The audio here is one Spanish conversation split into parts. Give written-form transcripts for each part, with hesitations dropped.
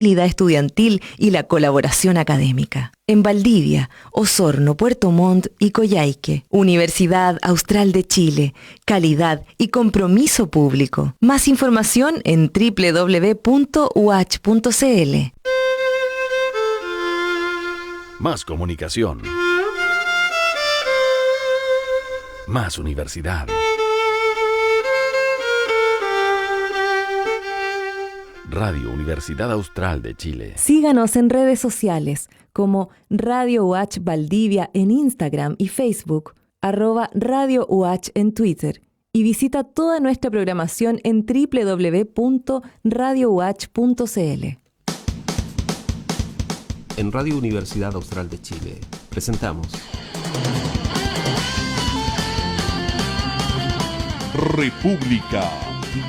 estudiantil y la colaboración académica. En Valdivia, Osorno, Puerto Montt y Coyhaique. Universidad Austral de Chile. Calidad y compromiso público. Más información en www.uach.cl. Más comunicación. Más universidad. Radio Universidad Austral de Chile. Síganos en redes sociales como Radio UH Valdivia en Instagram y Facebook, @Radio UH en Twitter, y visita toda nuestra programación en www.radiouh.cl. En Radio Universidad Austral de Chile presentamos República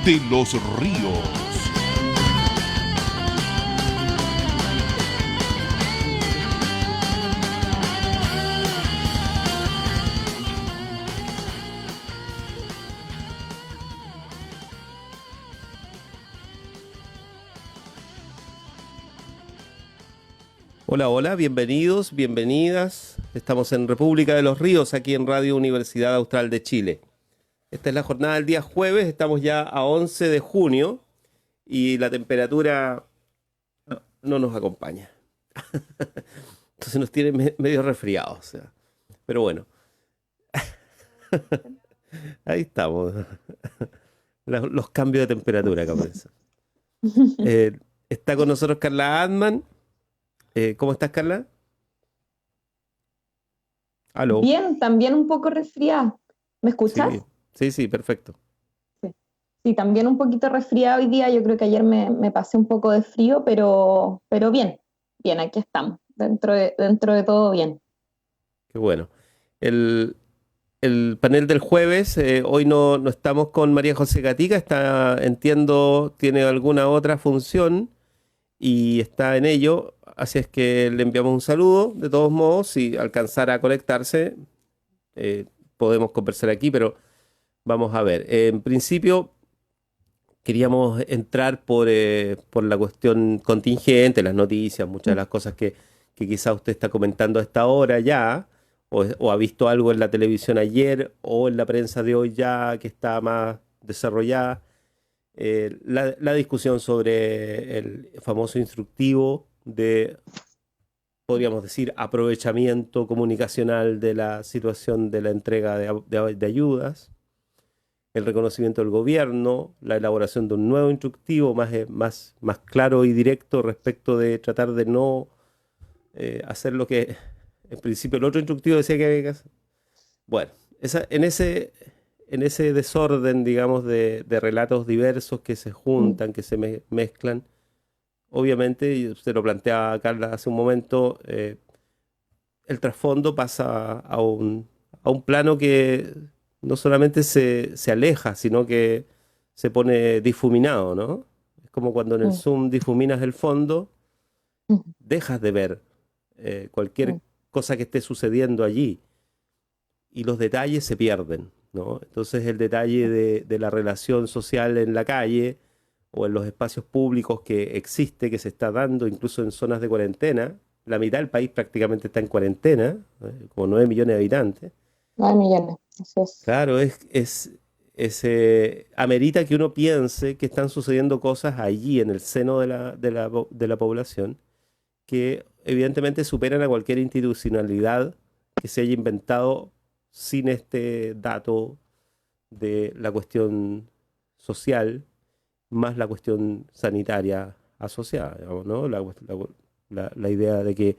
de los Ríos. Hola, hola, bienvenidos, bienvenidas. Estamos en República de los Ríos, aquí en Radio Universidad Austral de Chile. Esta es la jornada del día jueves, estamos ya a 11 de junio y la temperatura no nos acompaña. Entonces nos tiene medio resfriados. O sea. Pero bueno, ahí estamos. Los cambios de temperatura que aparecen. Está con nosotros Carla Adman. ¿Cómo estás, Carla? ¿Aló? Bien, también un poco resfriada. ¿Me escuchas? Sí, perfecto. Sí, también un poquito resfriada hoy día. Yo creo que ayer me pasé un poco de frío, pero bien, aquí estamos. Dentro de todo bien. Qué bueno. El panel del jueves, hoy no estamos con María José Gatica, entiendo, tiene alguna otra función y está en ello, así es que le enviamos un saludo. De todos modos, si alcanzara a conectarse, podemos conversar aquí, pero vamos a ver. En principio, queríamos entrar por la cuestión contingente, las noticias, muchas de las cosas que quizá usted está comentando a esta hora ya, o ha visto algo en la televisión ayer, o en la prensa de hoy ya, que está más desarrollada. La discusión sobre el famoso instructivo de, podríamos decir, aprovechamiento comunicacional de la situación de la entrega de ayudas, el reconocimiento del gobierno, la elaboración de un nuevo instructivo más claro y directo respecto de tratar de no hacer lo que en principio el otro instructivo decía que había que hacer. Bueno, en ese desorden, digamos, de relatos diversos que se juntan, que se mezclan, obviamente, y usted lo planteaba, Carla, hace un momento, el trasfondo pasa a un plano que no solamente se aleja, sino que se pone difuminado, ¿no? Es como cuando en el zoom difuminas el fondo, dejas de ver cualquier cosa que esté sucediendo allí y los detalles se pierden, ¿no? Entonces el detalle de la relación social en la calle o en los espacios públicos que existe, que se está dando incluso en zonas de cuarentena. La mitad del país prácticamente está en cuarentena, como 9 millones de habitantes. 9 millones, así es. Claro, amerita que uno piense que están sucediendo cosas allí en el seno de la población que evidentemente superan a cualquier institucionalidad que se haya inventado sin este dato de la cuestión social más la cuestión sanitaria asociada, digamos, ¿no? La idea de que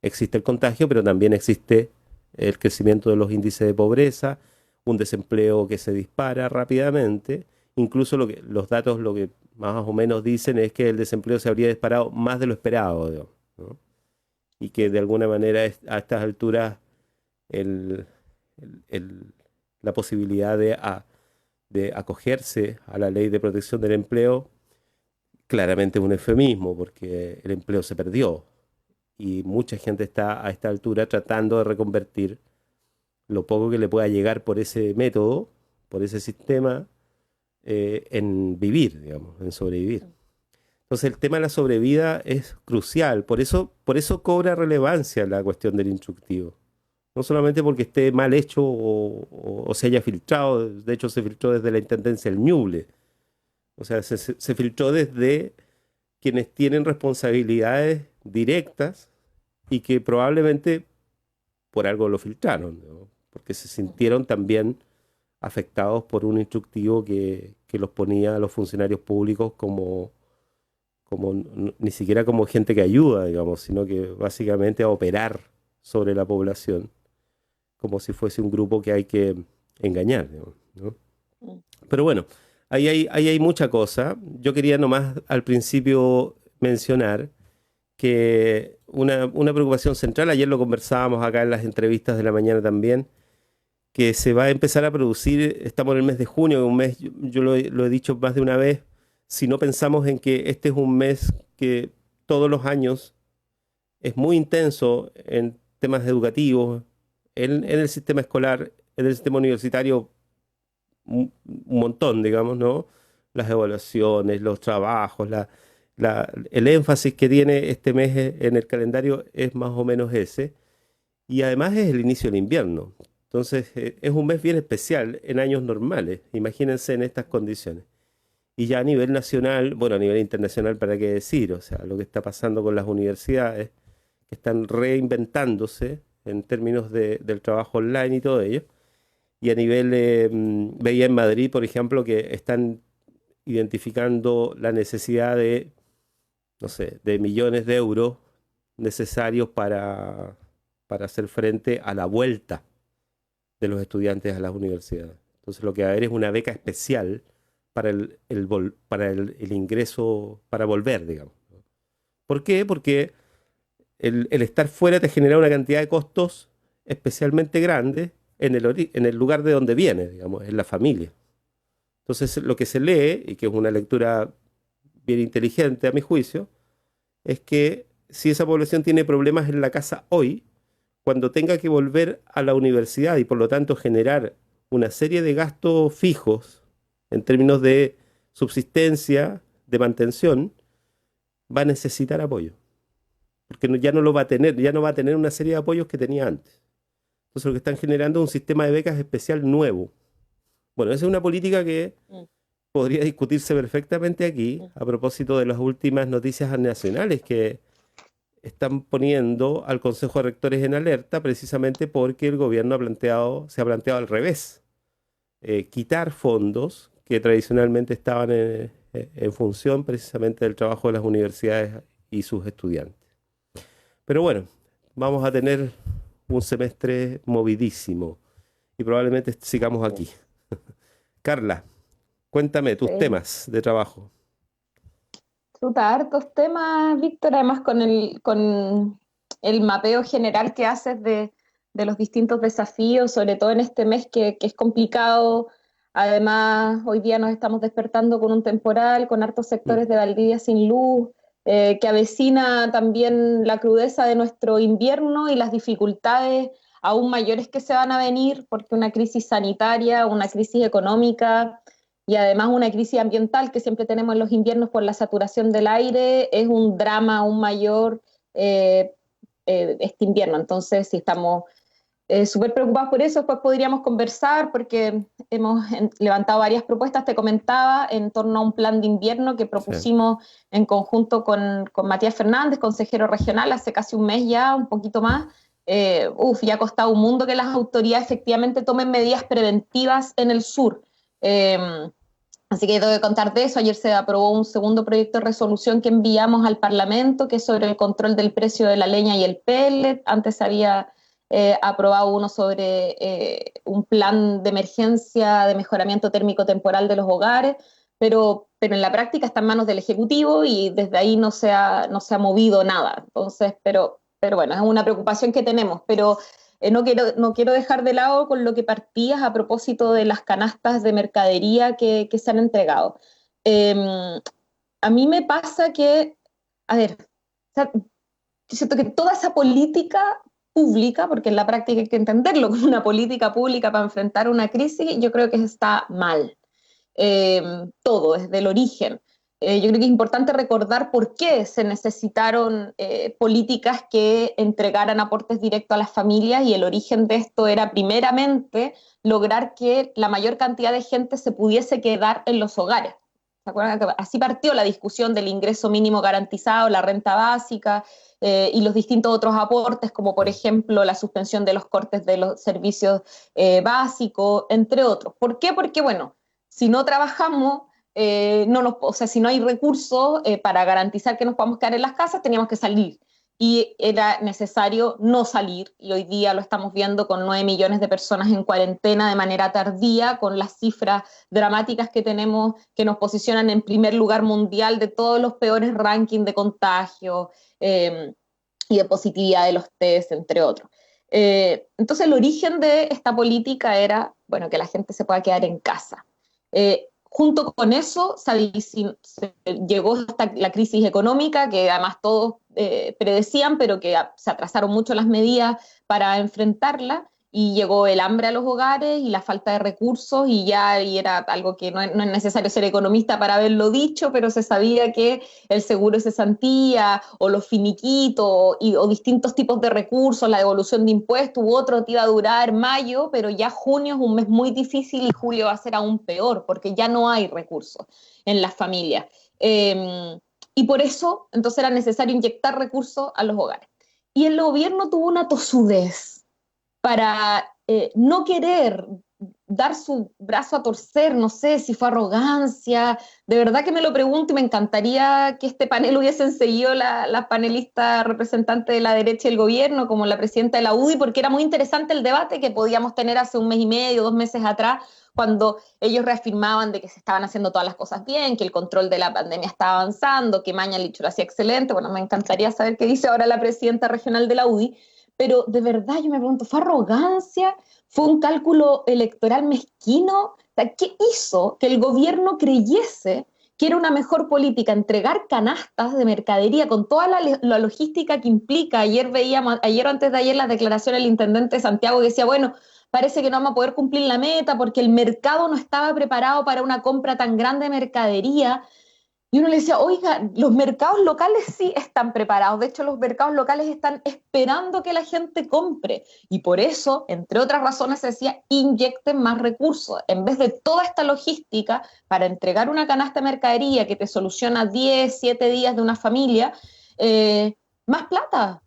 existe el contagio, pero también existe el crecimiento de los índices de pobreza, un desempleo que se dispara rápidamente. Incluso los datos lo que más o menos dicen es que el desempleo se habría disparado más de lo esperado, digamos, ¿no? Y que de alguna manera a estas alturas la posibilidad de acogerse a la ley de protección del empleo claramente es un eufemismo, porque el empleo se perdió y mucha gente está a esta altura tratando de reconvertir lo poco que le pueda llegar por ese método, por ese sistema, en vivir, digamos, en sobrevivir. Entonces el tema de la sobrevida es crucial, por eso cobra relevancia la cuestión del instructivo. No solamente porque esté mal hecho o se haya filtrado, de hecho se filtró desde la Intendencia del Ñuble, o sea, se filtró desde quienes tienen responsabilidades directas y que probablemente por algo lo filtraron, ¿no? Porque se sintieron también afectados por un instructivo que los ponía a los funcionarios públicos ni siquiera como gente que ayuda, digamos, sino que básicamente a operar sobre la población, como si fuese un grupo que hay que engañar, digamos, ¿no? Pero bueno, ahí hay mucha cosa. Yo quería nomás al principio mencionar que una preocupación central, ayer lo conversábamos acá en las entrevistas de la mañana también, que se va a empezar a producir, estamos en el mes de junio, un mes, yo lo he dicho más de una vez, si no pensamos en que este es un mes que todos los años es muy intenso en temas educativos, en el sistema escolar, en el sistema universitario, un montón, digamos, ¿no? Las evaluaciones, los trabajos, el énfasis que tiene este mes en el calendario es más o menos ese. Y además es el inicio del invierno. Entonces es un mes bien especial en años normales. Imagínense en estas condiciones. Y ya a nivel nacional, bueno, a nivel internacional, ¿para qué decir? O sea, lo que está pasando con las universidades, que están reinventándose en términos del trabajo online y todo ello. Y a nivel, veía en Madrid, por ejemplo, que están identificando la necesidad de, no sé, de millones de euros necesarios para hacer frente a la vuelta de los estudiantes a las universidades. Entonces lo que va a haber es una beca especial para el ingreso, para volver, digamos. ¿Por qué? Porque el estar fuera te genera una cantidad de costos especialmente grandes en el lugar de donde viene, digamos, en la familia. Entonces lo que se lee, y que es una lectura bien inteligente a mi juicio, es que si esa población tiene problemas en la casa hoy, cuando tenga que volver a la universidad y por lo tanto generar una serie de gastos fijos en términos de subsistencia, de mantención, va a necesitar apoyo. Porque ya no lo va a tener, ya no va a tener una serie de apoyos que tenía antes. Entonces lo que están generando es un sistema de becas especial nuevo. Bueno, esa es una política que podría discutirse perfectamente aquí a propósito de las últimas noticias nacionales que están poniendo al Consejo de Rectores en alerta precisamente porque el gobierno se ha planteado al revés. Quitar fondos que tradicionalmente estaban en función precisamente del trabajo de las universidades y sus estudiantes. Pero bueno, vamos a tener un semestre movidísimo y probablemente sigamos aquí. Carla, cuéntame tus temas de trabajo. Hartos temas, Víctor, además con el mapeo general que haces de los distintos desafíos, sobre todo en este mes que es complicado. Además, hoy día nos estamos despertando con un temporal, con hartos sectores de Valdivia sin luz, que avecina también la crudeza de nuestro invierno y las dificultades aún mayores que se van a venir, porque una crisis sanitaria, una crisis económica y además una crisis ambiental que siempre tenemos en los inviernos por la saturación del aire, es un drama aún mayor este invierno. Entonces, si estamos súper preocupados por eso, pues podríamos conversar porque hemos levantado varias propuestas, te comentaba, en torno a un plan de invierno que propusimos en conjunto con Matías Fernández, consejero regional, hace casi un mes ya, un poquito más. Ya ha costado un mundo que las autoridades efectivamente tomen medidas preventivas en el sur. Así que tengo que contar de eso. Ayer se aprobó un segundo proyecto de resolución que enviamos al Parlamento, que es sobre el control del precio de la leña y el pellet. Antes se había aprobado uno sobre un plan de emergencia de mejoramiento térmico temporal de los hogares, pero en la práctica está en manos del Ejecutivo y desde ahí no se ha movido nada. Entonces, pero bueno, es una preocupación que tenemos, pero no quiero dejar de lado con lo que partías a propósito de las canastas de mercadería que se han entregado. A mí me pasa que, siento que toda esa política pública, porque en la práctica hay que entenderlo como una política pública para enfrentar una crisis, yo creo que está mal. Todo, desde el origen. Yo creo que es importante recordar por qué se necesitaron políticas que entregaran aportes directos a las familias, y el origen de esto era primeramente lograr que la mayor cantidad de gente se pudiese quedar en los hogares. ¿Se acuerdan? Así partió la discusión del ingreso mínimo garantizado, la renta básica y los distintos otros aportes, como por ejemplo la suspensión de los cortes de los servicios básicos, entre otros. ¿Por qué? Porque, bueno, si no trabajamos, o sea, si no hay recursos para garantizar que nos podamos quedar en las casas, teníamos que salir. Y era necesario no salir, y hoy día lo estamos viendo con 9 millones de personas en cuarentena de manera tardía, con las cifras dramáticas que tenemos, que nos posicionan en primer lugar mundial de todos los peores rankings de contagio y de positividad de los test, entre otros. Entonces el origen de esta política era, bueno, que la gente se pueda quedar en casa. Junto con eso llegó hasta la crisis económica, que además todos predecían, pero que se atrasaron mucho las medidas para enfrentarla, y llegó el hambre a los hogares y la falta de recursos, y era algo que no es necesario ser economista para haberlo dicho, pero se sabía que el seguro de cesantía o los finiquitos o distintos tipos de recursos, la devolución de impuestos u otro, te iba a durar mayo, pero ya junio es un mes muy difícil y julio va a ser aún peor porque ya no hay recursos en las familias. Y por eso entonces era necesario inyectar recursos a los hogares. Y el gobierno tuvo una tosudez para no querer dar su brazo a torcer, no sé si fue arrogancia, de verdad que me lo pregunto, y me encantaría que este panel hubiesen seguido la panelista representante de la derecha del gobierno, como la presidenta de la UDI, porque era muy interesante el debate que podíamos tener hace un mes y medio, 2 meses atrás, cuando ellos reafirmaban de que se estaban haciendo todas las cosas bien, que el control de la pandemia estaba avanzando, que Mañalich lo hacía excelente. Bueno, me encantaría saber qué dice ahora la presidenta regional de la UDI, pero de verdad yo me pregunto, ¿fue arrogancia? ¿Fue un cálculo electoral mezquino? O sea, ¿qué hizo que el gobierno creyese que era una mejor política entregar canastas de mercadería con toda la logística que implica? Ayer o antes de ayer, las declaraciones del intendente de Santiago, que decía, bueno, parece que no vamos a poder cumplir la meta porque el mercado no estaba preparado para una compra tan grande de mercadería. Y uno le decía, oiga, los mercados locales sí están preparados. De hecho, los mercados locales están esperando que la gente compre. Y por eso, entre otras razones, se decía, inyecten más recursos. En vez de toda esta logística para entregar una canasta de mercadería que te soluciona 10, 7 días de una familia, más plata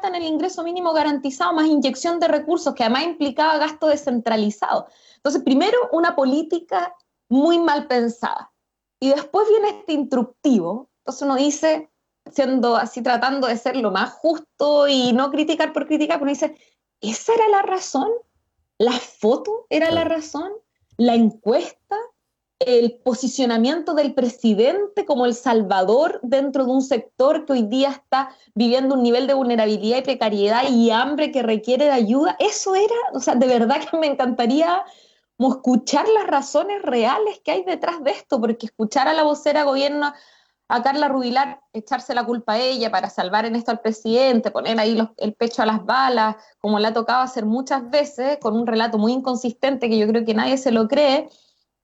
en el ingreso mínimo garantizado, más inyección de recursos, que además implicaba gasto descentralizado. Entonces, primero, una política muy mal pensada. Y después viene este instructivo. Entonces uno dice, siendo así, tratando de ser lo más justo y no criticar por criticar, pero uno dice, ¿esa era la razón? ¿La foto era la razón? ¿La encuesta? ¿El posicionamiento del presidente como el salvador dentro de un sector que hoy día está viviendo un nivel de vulnerabilidad y precariedad y hambre que requiere de ayuda? Eso era, o sea, de verdad que me encantaría escuchar las razones reales que hay detrás de esto, porque escuchar a la vocera gobierno, a Carla Rubilar, echarse la culpa a ella para salvar en esto al presidente, poner ahí el pecho a las balas, como le ha tocado hacer muchas veces, con un relato muy inconsistente que yo creo que nadie se lo cree,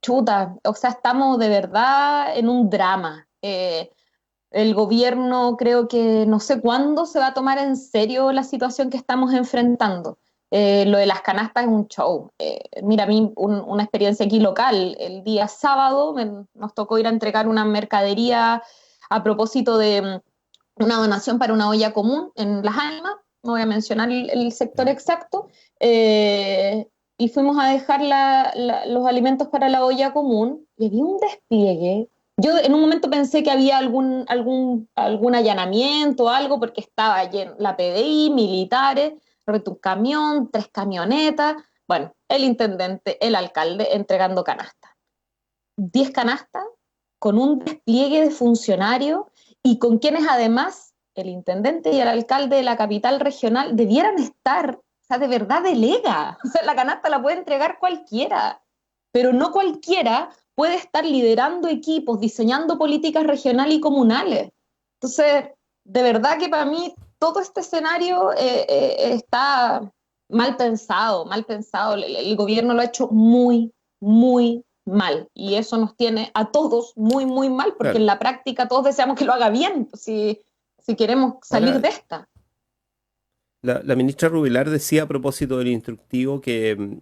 chuta, o sea, estamos de verdad en un drama. El gobierno creo que no sé cuándo se va a tomar en serio la situación que estamos enfrentando. Lo de las canastas es un show. Mira, a mí una experiencia aquí local, el día sábado nos tocó ir a entregar una mercadería a propósito de una donación para una olla común en Las Almas, no voy a mencionar el sector exacto, y fuimos a dejar los alimentos para la olla común, y había un despliegue. Yo en un momento pensé que había algún allanamiento o algo, porque estaba lleno, la PDI, militares, un camión, 3 camionetas, bueno, el intendente, el alcalde entregando canastas. 10 canastas con un despliegue de funcionarios y con quienes además el intendente y el alcalde de la capital regional debieran estar, o sea, de verdad delega. O sea, la canasta la puede entregar cualquiera, pero no cualquiera puede estar liderando equipos, diseñando políticas regionales y comunales. Entonces, de verdad que para mí todo este escenario está mal pensado. El gobierno lo ha hecho muy, muy mal, y eso nos tiene a todos muy, muy mal, porque Claro. en la práctica todos deseamos que lo haga bien, si queremos salir Ahora, de esta. la ministra Rubilar decía a propósito del instructivo que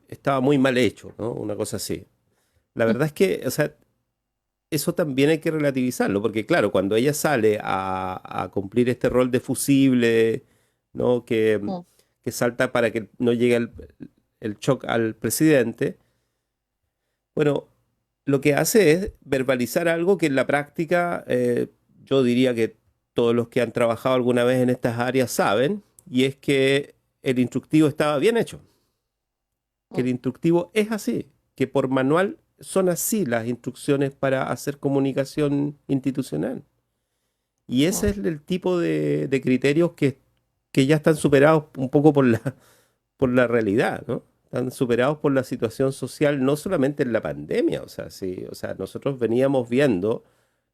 estaba muy mal hecho, ¿no? Una cosa así. La verdad es que, o sea, eso también hay que relativizarlo, porque claro, cuando ella sale a cumplir este rol de fusible, ¿no? Mm, Que salta para que no llegue el shock al presidente, bueno, lo que hace es verbalizar algo que en la práctica yo diría que todos los que han trabajado alguna vez en estas áreas saben, y es que el instructivo estaba bien hecho, que el mm, instructivo es así, que por manual son así las instrucciones para hacer comunicación institucional. Y ese mm, es el tipo de criterios que ya están superados un poco por la realidad, ¿no? Están superados por la situación social, no solamente en la pandemia, o sea, sí, o sea, nosotros veníamos viendo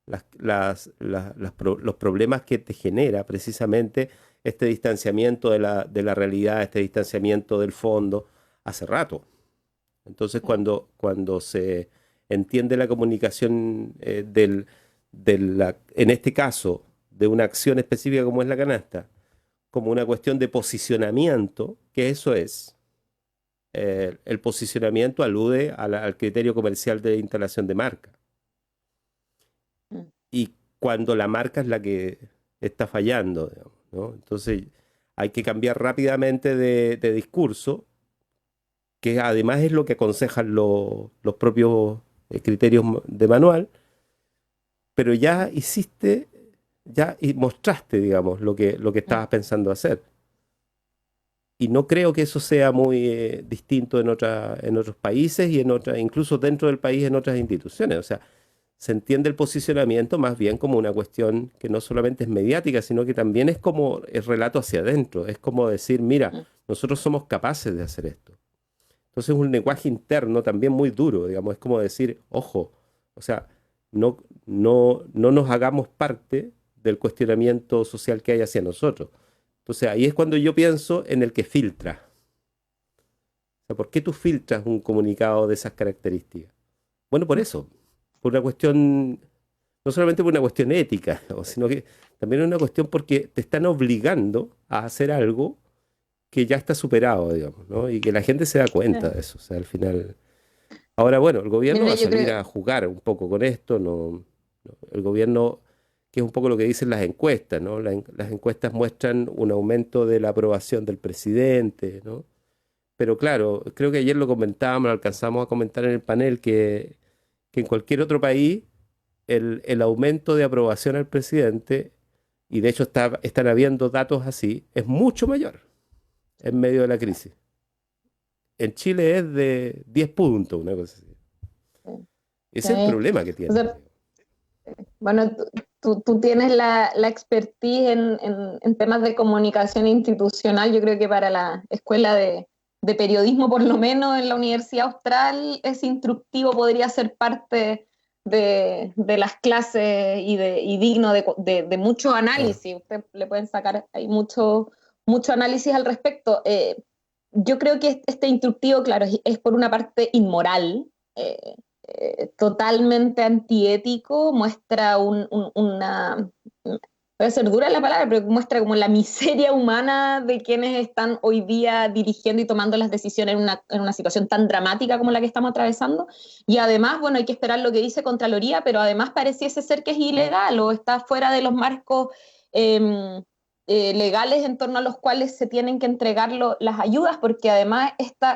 los problemas que te genera precisamente este distanciamiento de la realidad, este distanciamiento del fondo, hace rato. Entonces, mm, cuando se entiende la comunicación en este caso, de una acción específica como es la canasta, como una cuestión de posicionamiento, que eso es. El posicionamiento alude al criterio comercial de instalación de marca. mm. Y cuando la marca es la que está fallando, digamos, ¿no? Entonces hay que cambiar rápidamente de discurso, que además es lo que aconsejan los propios criterios de manual, pero ya hiciste, ya y mostraste, digamos, lo que Mm. estabas pensando hacer. Y no creo que eso sea muy distinto en otros países y incluso dentro del país en otras instituciones. O sea, se entiende el posicionamiento más bien como una cuestión que no solamente es mediática, sino que también es como el relato hacia adentro. Es como decir, mira, Mm. nosotros somos capaces de hacer esto. Entonces es un lenguaje interno también muy duro, digamos, es como decir, ojo, o sea, no nos hagamos parte del cuestionamiento social que hay hacia nosotros. Entonces ahí es cuando yo pienso en el que filtra. O sea, ¿por qué tú filtras un comunicado de esas características? Bueno, por eso, por una cuestión, no solamente por una cuestión ética, sino que también es una cuestión porque te están obligando a hacer algo que ya está superado, digamos, ¿no? Y que la gente se da cuenta de eso. O sea, al final. Ahora, bueno, el gobierno va Mira, a yo salir creo, a jugar un poco con esto, el gobierno, que es un poco lo que dicen las encuestas, ¿no? Las encuestas muestran un aumento de la aprobación del presidente, ¿no? Pero claro, creo que ayer lo comentábamos, lo alcanzamos a comentar en el panel, que en cualquier otro país el aumento de aprobación al presidente, y de hecho están habiendo datos así, es mucho mayor en medio de la crisis. En Chile es de 10 puntos, una cosa así. Ese es el sí. problema que O tiene. sea, bueno, tú tienes la expertise en temas de comunicación institucional. Yo creo que para la escuela de periodismo, por lo menos en la Universidad Austral, ese instructivo podría ser parte de las clases y digno de mucho análisis. Usted le pueden sacar ahí mucho análisis al respecto. Yo creo que este instructivo, claro, es por una parte inmoral. Totalmente antiético, muestra una, puede ser dura la palabra, pero muestra como la miseria humana de quienes están hoy día dirigiendo y tomando las decisiones en una situación tan dramática como la que estamos atravesando. Y además, bueno, hay que esperar lo que dice Contraloría, pero además pareciese ser que es ilegal o está fuera de los marcos legales en torno a los cuales se tienen que entregar las ayudas, porque además este,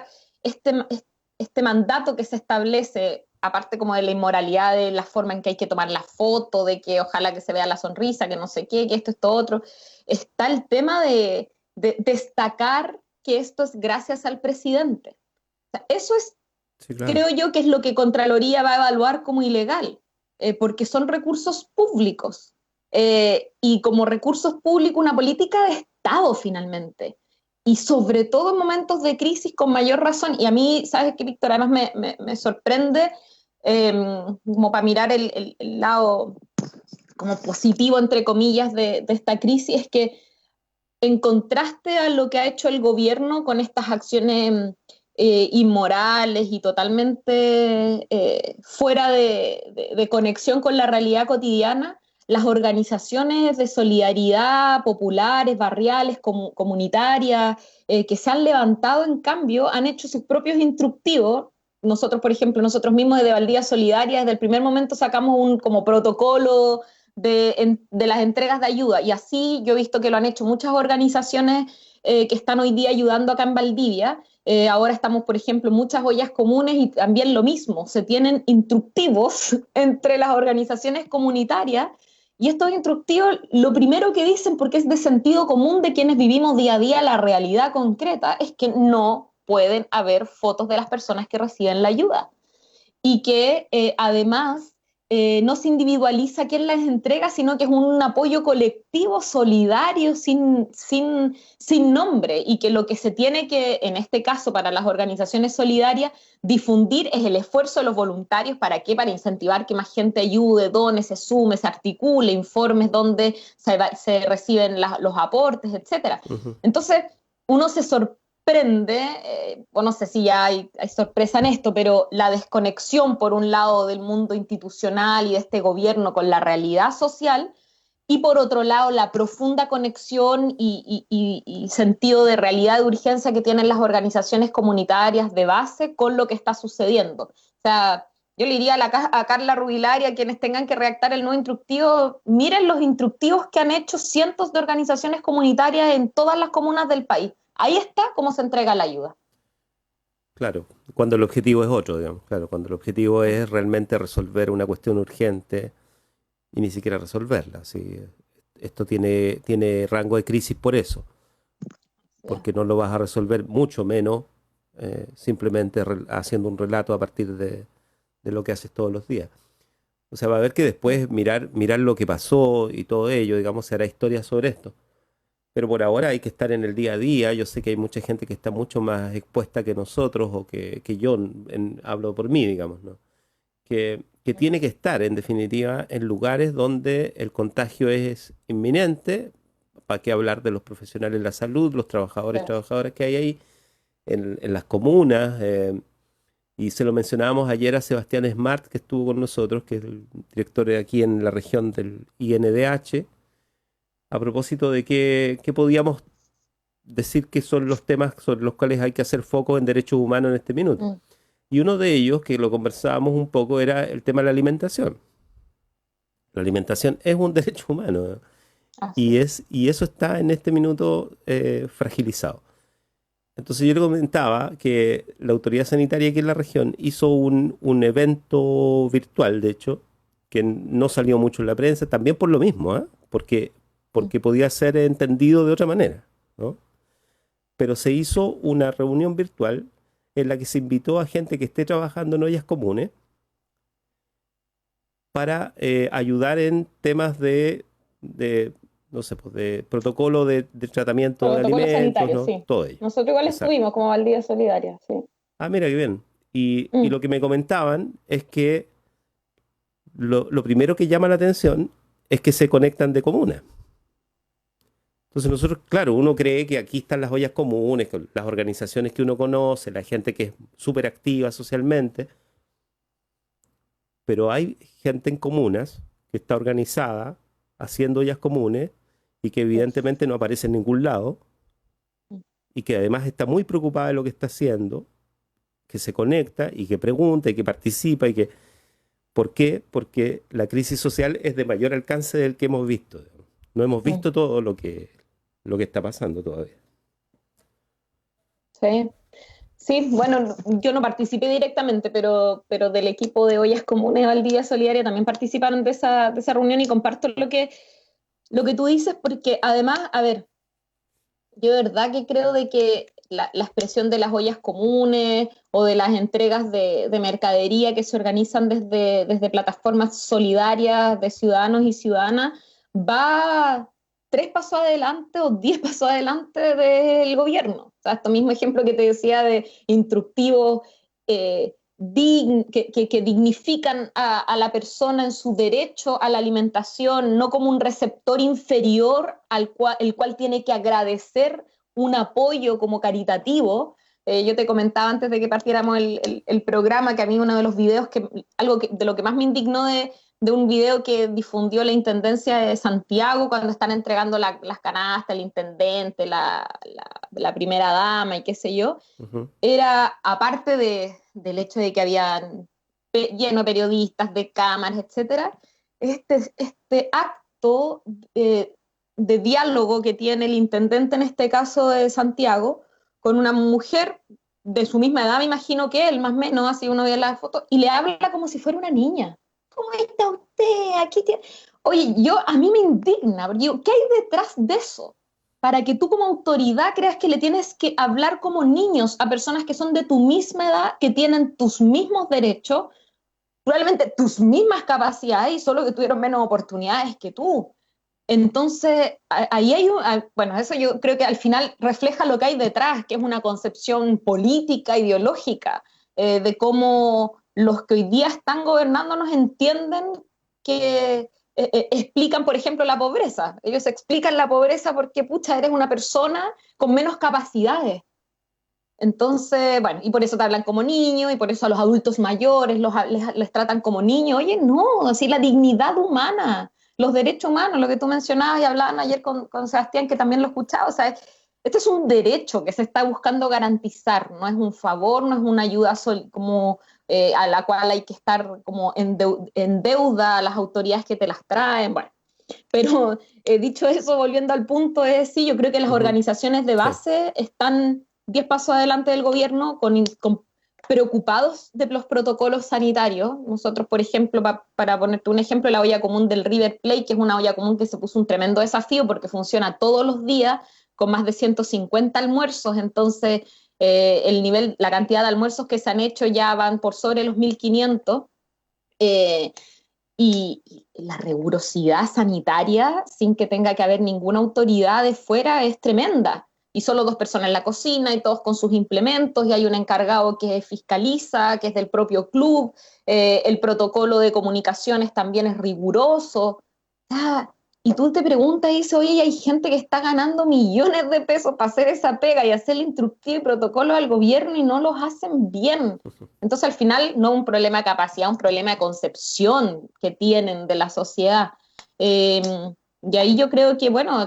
este mandato que se establece, aparte como de la inmoralidad, de la forma en que hay que tomar la foto, de que ojalá que se vea la sonrisa, que no sé qué, que esto otro, está el tema de destacar que esto es gracias al presidente. O sea, eso es, Sí, claro. creo yo, que es lo que Contraloría va a evaluar como ilegal, porque son recursos públicos. Y como recursos públicos, una política de Estado finalmente. Y sobre todo en momentos de crisis con mayor razón. Y a mí, ¿sabes qué, Víctor? Además me sorprende, como para mirar el lado como positivo, entre comillas, de esta crisis, es que en contraste a lo que ha hecho el gobierno con estas acciones inmorales y totalmente fuera de conexión con la realidad cotidiana, las organizaciones de solidaridad populares, barriales, comunitarias, que se han levantado, en cambio, han hecho sus propios instructivos. Nosotros, por ejemplo, nosotros mismos de Valdivia Solidaria, desde el primer momento sacamos un como protocolo de las entregas de ayuda, y así yo he visto que lo han hecho muchas organizaciones que están hoy día ayudando acá en Valdivia. Ahora estamos, por ejemplo, muchas ollas comunes y también lo mismo, se tienen instructivos entre las organizaciones comunitarias, y estos instructivos lo primero que dicen, porque es de sentido común de quienes vivimos día a día la realidad concreta, es que no pueden haber fotos de las personas que reciben la ayuda, y que además no se individualiza quién las entrega, sino que es un apoyo colectivo, solidario, sin nombre, y que lo que se tiene que, en este caso para las organizaciones solidarias, difundir es el esfuerzo de los voluntarios. ¿Para qué? Para incentivar que más gente ayude, done, se sume, se articule, informes donde se reciben los aportes, etc. Ujú. Entonces, uno se sorprende, o no sé si ya hay sorpresa en esto, pero la desconexión por un lado del mundo institucional y de este gobierno con la realidad social, y por otro lado la profunda conexión y sentido de realidad, de urgencia que tienen las organizaciones comunitarias de base con lo que está sucediendo. O sea, yo le diría a Carla Rubilar y a quienes tengan que redactar el nuevo instructivo, miren los instructivos que han hecho cientos de organizaciones comunitarias en todas las comunas del país. Ahí está cómo se entrega la ayuda. Claro, cuando el objetivo es otro, digamos. Claro, cuando el objetivo es realmente resolver una cuestión urgente y ni siquiera resolverla. ¿Sí? Esto tiene rango de crisis por eso, porque no lo vas a resolver mucho menos simplemente haciendo un relato a partir de lo que haces todos los días. O sea, va a haber que después mirar lo que pasó y todo ello, digamos, se hará historia sobre esto. Pero por ahora hay que estar en el día a día. Yo sé que hay mucha gente que está mucho más expuesta que nosotros, o que yo, hablo por mí, digamos, ¿no? Que tiene que estar, en definitiva, en lugares donde el contagio es inminente. ¿Para qué hablar de los profesionales de la salud, los trabajadores, trabajadoras que hay ahí, en las comunas? Y se lo mencionábamos ayer a Sebastián Smart, que estuvo con nosotros, que es el director de aquí en la región del INDH, a propósito de qué podíamos decir que son los temas sobre los cuales hay que hacer foco en derechos humanos en este minuto. Y uno de ellos, que lo conversábamos un poco, era el tema de la alimentación. La alimentación es un derecho humano, ¿eh? Y eso está en este minuto fragilizado. Entonces yo le comentaba que la autoridad sanitaria aquí en la región hizo un evento virtual, de hecho, que no salió mucho en la prensa, también por lo mismo, ¿eh? Porque podía ser entendido de otra manera, ¿no? Pero se hizo una reunión virtual en la que se invitó a gente que esté trabajando en ollas comunes para ayudar en temas no sé, pues de protocolo de tratamiento de Protocolo alimentos, sanitario, ¿no? sí. Todo ello. Nosotros igual Exacto. estuvimos como Valdivia Solidaria, sí. Ah, mira qué bien. Y lo que me comentaban es que lo primero que llama la atención es que se conectan de comunas. Entonces nosotros, claro, uno cree que aquí están las ollas comunes, las organizaciones que uno conoce, la gente que es súper activa socialmente, pero hay gente en comunas que está organizada haciendo ollas comunes y que evidentemente no aparece en ningún lado, y que además está muy preocupada de lo que está haciendo, que se conecta y que pregunta y que participa y que... ¿Por qué? Porque la crisis social es de mayor alcance del que hemos visto. No hemos visto todo lo que está pasando todavía. Sí. Sí, bueno, yo no participé directamente, pero del equipo de Ollas Comunes de Valdivia Solidaria también participaron de esa reunión, y comparto lo que tú dices, porque además, a ver, yo de verdad que creo de que la expresión de las ollas comunes o de las entregas de mercadería que se organizan desde plataformas solidarias de ciudadanos y ciudadanas va 3 pasos adelante o 10 pasos adelante del gobierno. O sea, este mismo ejemplo que te decía de instructivos que dignifican a la persona en su derecho a la alimentación, no como un receptor inferior el cual tiene que agradecer un apoyo como caritativo, Yo te comentaba antes de que partiéramos el programa que a mí uno de los videos, de lo que más me indignó de un video que difundió la Intendencia de Santiago cuando están entregando las canastas, el intendente, la primera dama y qué sé yo, Ujú. era, aparte del hecho de que habían lleno de periodistas, de cámaras, etcétera, este acto de diálogo que tiene el intendente, en este caso de Santiago, con una mujer de su misma edad, me imagino que él, más o menos, así uno ve la foto, y le habla como si fuera una niña. ¿Cómo está usted? Aquí tiene... Oye, a mí me indigna, digo, ¿qué hay detrás de eso? Para que tú como autoridad creas que le tienes que hablar como niños a personas que son de tu misma edad, que tienen tus mismos derechos, probablemente tus mismas capacidades y solo que tuvieron menos oportunidades que tú. Entonces, ahí hay bueno, eso yo creo que al final refleja lo que hay detrás, que es una concepción política, ideológica, de cómo los que hoy día están gobernándonos entienden que explican, por ejemplo, la pobreza. Ellos explican la pobreza porque, pucha, eres una persona con menos capacidades. Entonces, bueno, y por eso te hablan como niño, y por eso a los adultos mayores les tratan como niños. Oye, no, así la dignidad humana, los derechos humanos, lo que tú mencionabas y hablaban ayer con Sebastián, que también lo escuchaba, o sea, este es un derecho que se está buscando garantizar, no es un favor, no es una ayuda como a la cual hay que estar como en deuda a las autoridades que te las traen, bueno. Pero dicho eso, volviendo al punto, sí, yo creo que las Ujú. organizaciones de Sí. base están 10 pasos adelante del gobierno con preocupados de los protocolos sanitarios. Nosotros, por ejemplo, para ponerte un ejemplo, la olla común del River Plate, que es una olla común que se puso un tremendo desafío porque funciona todos los días con más de 150 almuerzos, entonces la cantidad de almuerzos que se han hecho ya van por sobre los 1.500. Eh, y la rigurosidad sanitaria, sin que tenga que haber ninguna autoridad de fuera, es tremenda. Y solo dos personas en la cocina y todos con sus implementos, y hay un encargado que fiscaliza, que es del propio club, el protocolo de comunicaciones también es riguroso. Ah, y tú te preguntas y dices, oye, y hay gente que está ganando millones de pesos para hacer esa pega y hacer el instructivo y protocolo al gobierno y no los hacen bien. Entonces, al final, no un problema de capacidad, un problema de concepción que tienen de la sociedad. Eh, y ahí yo creo que, bueno,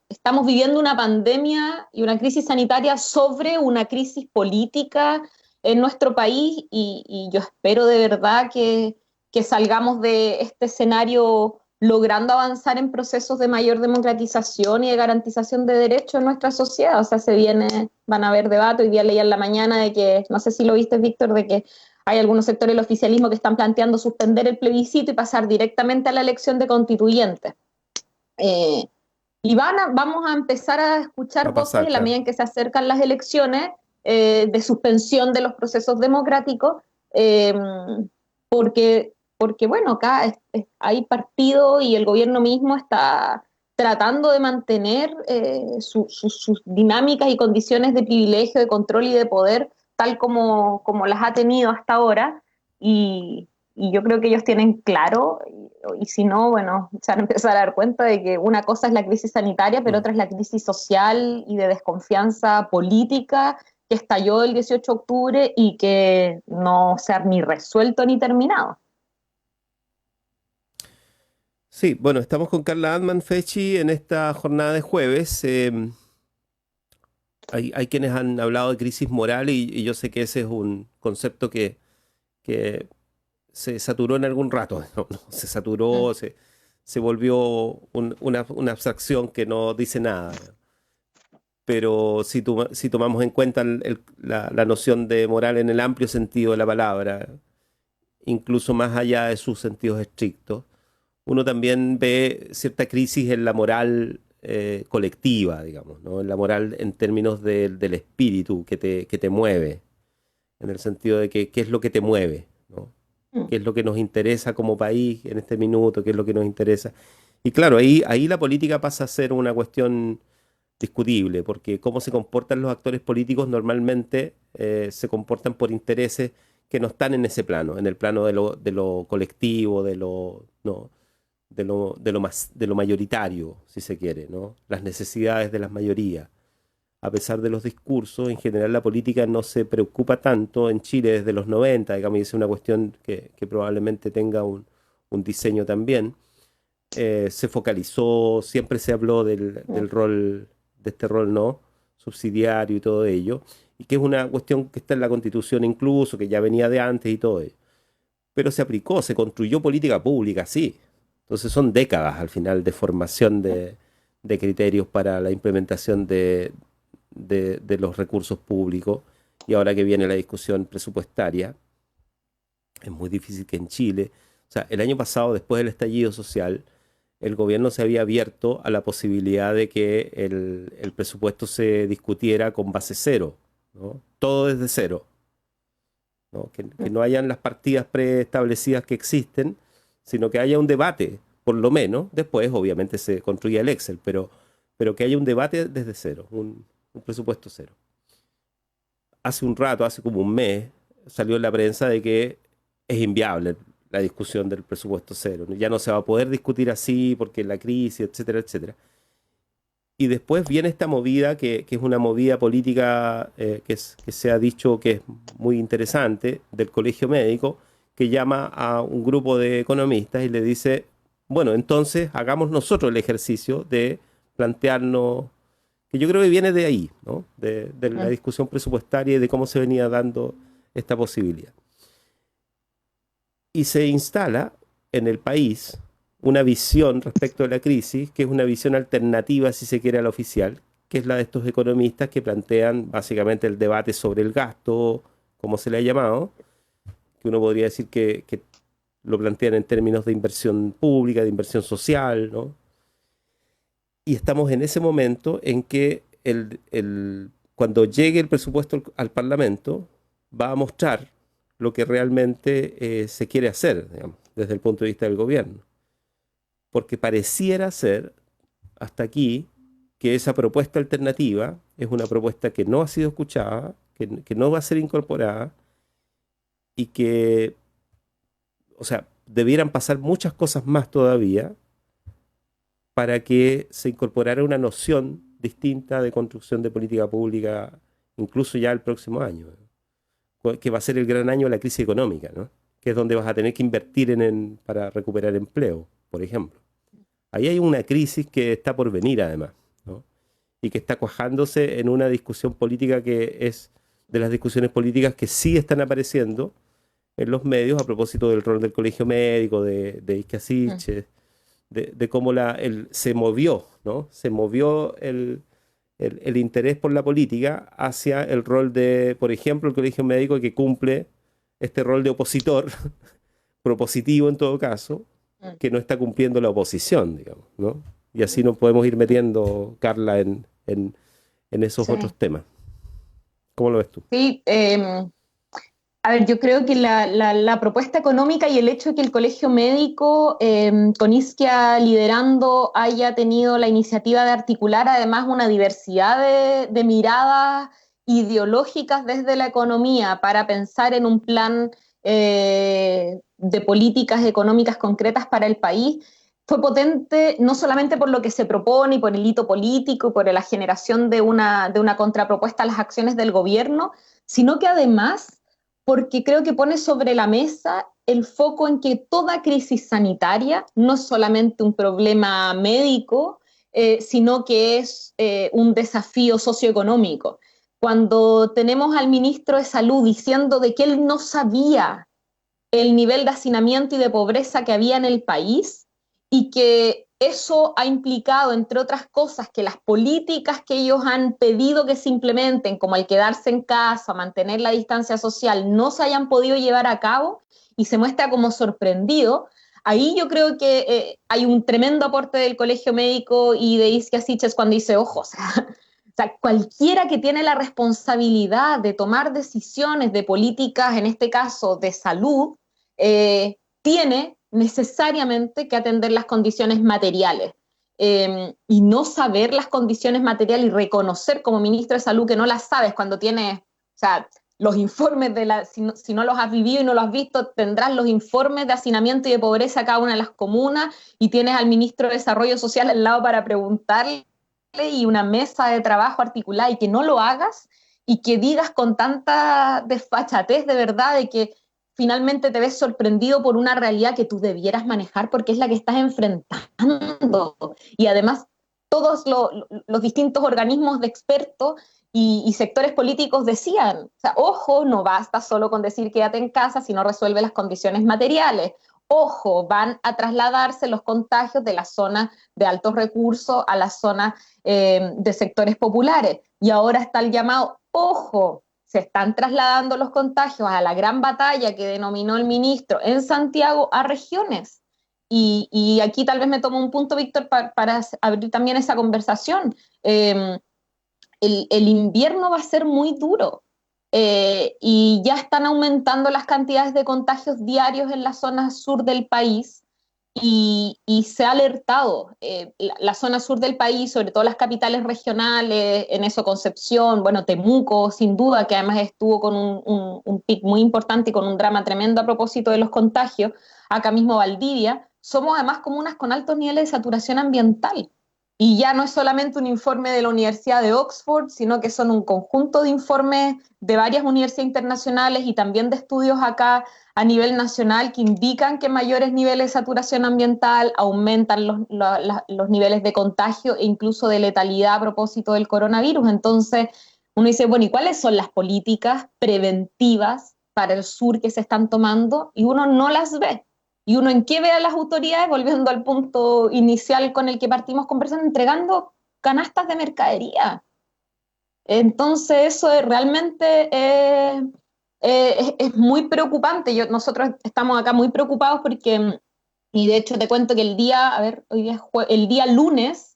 estamos viviendo una pandemia y una crisis sanitaria sobre una crisis política en nuestro país y yo espero de verdad que salgamos de este escenario logrando avanzar en procesos de mayor democratización y de garantización de derechos en nuestra sociedad. O sea, van a haber debate. Hoy día leía en la mañana de que, no sé si lo viste, Víctor, de que hay algunos sectores del oficialismo que están planteando suspender el plebiscito y pasar directamente a la elección de constituyentes. Eh, vamos a empezar a Va escuchar a voces pasar, en la claro. medida en que se acercan las elecciones de suspensión de los procesos democráticos, eh, porque, bueno, acá hay partido y el gobierno mismo está tratando de mantener sus dinámicas y condiciones de privilegio, de control y de poder tal como las ha tenido hasta ahora. Y, y yo creo que ellos tienen claro, y si no, bueno, se van a empezar a dar cuenta de que una cosa es la crisis sanitaria, pero Mm. otra es la crisis social y de desconfianza política que estalló el 18 de octubre y que no se ha ni resuelto ni terminado. Sí, bueno, estamos con Carla Adman Fechi en esta jornada de jueves. Hay quienes han hablado de crisis moral y yo sé que ese es un concepto que se saturó en algún rato, ¿no? Se Mm. saturó, se volvió una abstracción que no dice nada. Pero si tomamos en cuenta la noción de moral en el amplio sentido de la palabra, incluso más allá de sus sentidos estrictos, uno también ve cierta crisis en la moral colectiva, digamos, ¿no? En la moral en términos del espíritu que te mueve, en el sentido de que qué es lo que te mueve, ¿no? Mm. ¿Qué es lo que nos interesa como país en este minuto? ¿Qué es lo que nos interesa? Y claro, ahí la política pasa a ser una cuestión discutible, porque cómo se comportan los actores políticos normalmente se comportan por intereses que no están en ese plano, en el plano de lo colectivo, no, de lo mayoritario, si se quiere, ¿no? Las necesidades de las mayorías. a pesar de los discursos. En general la política no se preocupa tanto en Chile desde los 90, digamos, y es una cuestión que probablemente tenga un diseño también. Se focalizó, siempre se habló del rol, de este rol no subsidiario y todo ello, y que es una cuestión que está en la Constitución incluso, que ya venía de antes y todo ello. Pero se aplicó, se construyó política pública, sí. Entonces son décadas al final de formación de criterios para la implementación de los recursos públicos, y ahora que viene la discusión presupuestaria, es muy difícil que en Chile, o sea, el año pasado, después del estallido social, el gobierno se había abierto a la posibilidad de que el presupuesto se discutiera con base cero, ¿no? Todo desde cero, ¿no? Que no hayan las partidas preestablecidas que existen, sino que haya un debate, por lo menos. Después, obviamente, se construye el Excel, pero que haya un debate desde cero, un presupuesto cero. Hace un rato, hace como un mes, salió en la prensa de que es inviable la discusión del presupuesto cero. Ya no se va a poder discutir así porque la crisis, etcétera, etcétera. Y después viene esta movida que es una movida política que se ha dicho que es muy interesante, del Colegio Médico, que llama a un grupo de economistas y le dice, bueno, entonces hagamos nosotros el ejercicio de plantearnos, que yo creo que viene de ahí, ¿no? De la discusión presupuestaria y de cómo se venía dando esta posibilidad. Y se instala en el país una visión respecto a la crisis, que es una visión alternativa, si se quiere, a la oficial, que es la de estos economistas que plantean básicamente el debate sobre el gasto, como se le ha llamado, que uno podría decir que lo plantean en términos de inversión pública, de inversión social, ¿no? Y estamos en ese momento en que cuando llegue el presupuesto al Parlamento, va a mostrar lo que realmente se quiere hacer, digamos, desde el punto de vista del gobierno. Porque pareciera ser, hasta aquí, que esa propuesta alternativa es una propuesta que no ha sido escuchada, que no va a ser incorporada, y que, o sea, debieran pasar muchas cosas más todavía para que se incorporara una noción distinta de construcción de política pública, incluso ya el próximo año, que va a ser el gran año de la crisis económica, ¿no? Que es donde vas a tener que invertir para recuperar empleo, por ejemplo. Ahí hay una crisis que está por venir, además, ¿no? Y que está cuajándose en una discusión política que es de las discusiones políticas que sí están apareciendo en los medios a propósito del rol del Colegio Médico, de Isquia Siches, de cómo se movió, ¿no? Se movió el interés por la política hacia el rol de, por ejemplo, el Colegio Médico, que cumple este rol de opositor, propositivo en todo caso, que no está cumpliendo la oposición, digamos, ¿no? Y así nos podemos ir metiendo, Carla, en esos otros temas. ¿Cómo lo ves tú? Sí, a ver, yo creo que la propuesta económica y el hecho de que el Colegio Médico, con Isquia liderando, haya tenido la iniciativa de articular además una diversidad de miradas ideológicas desde la economía para pensar en un plan de políticas económicas concretas para el país, fue potente no solamente por lo que se propone y por el hito político, por la generación de una contrapropuesta a las acciones del gobierno, sino que además porque creo que pone sobre la mesa el foco en que toda crisis sanitaria no es solamente un problema médico, sino que es un desafío socioeconómico. Cuando tenemos al ministro de Salud diciendo de que él no sabía el nivel de hacinamiento y de pobreza que había en el país, y que eso ha implicado, entre otras cosas, que las políticas que ellos han pedido que se implementen, como el quedarse en casa, mantener la distancia social, no se hayan podido llevar a cabo, y se muestra como sorprendido, ahí yo creo que hay un tremendo aporte del Colegio Médico y de Isquia Siches cuando dice, ojo, o sea, cualquiera que tiene la responsabilidad de tomar decisiones de políticas, en este caso de salud, tiene necesariamente que atender las condiciones materiales. Y no saber las condiciones materiales y reconocer como ministro de Salud que no las sabes cuando tienes, o sea, los informes si no los has vivido y no los has visto, tendrás los informes de hacinamiento y de pobreza a cada una de las comunas y tienes al ministro de Desarrollo Social al lado para preguntarle y una mesa de trabajo articulada y que no lo hagas y que digas con tanta desfachatez de verdad de que finalmente te ves sorprendido por una realidad que tú debieras manejar porque es la que estás enfrentando. Y además todos los distintos organismos de expertos y sectores políticos decían, o sea, ojo, no basta solo con decir quédate en casa si no resuelve las condiciones materiales. Ojo, van a trasladarse los contagios de la zona de altos recursos a la zona de sectores populares. Y ahora está el llamado, ojo, se están trasladando los contagios a la gran batalla que denominó el ministro en Santiago a regiones. Y aquí tal vez me tomo un punto, Víctor, para abrir también esa conversación. El invierno va a ser muy duro. Y ya están aumentando las cantidades de contagios diarios en la zona sur del país y se ha alertado la zona sur del país, sobre todo las capitales regionales, en eso Concepción, bueno, Temuco, sin duda, que además estuvo con un pic muy importante y con un drama tremendo a propósito de los contagios, acá mismo Valdivia, somos además comunas con altos niveles de saturación ambiental. Y ya no es solamente un informe de la Universidad de Oxford, sino que son un conjunto de informes de varias universidades internacionales y también de estudios acá a nivel nacional que indican que mayores niveles de saturación ambiental aumentan los niveles de contagio e incluso de letalidad a propósito del coronavirus. Entonces uno dice, bueno, ¿y cuáles son las políticas preventivas para el sur que se están tomando? Y uno no las ve. ¿Y uno en qué ve a las autoridades? Volviendo al punto inicial con el que partimos conversando, entregando canastas de mercadería. Entonces eso realmente es muy preocupante. Nosotros estamos acá muy preocupados porque, y de hecho te cuento que el día lunes,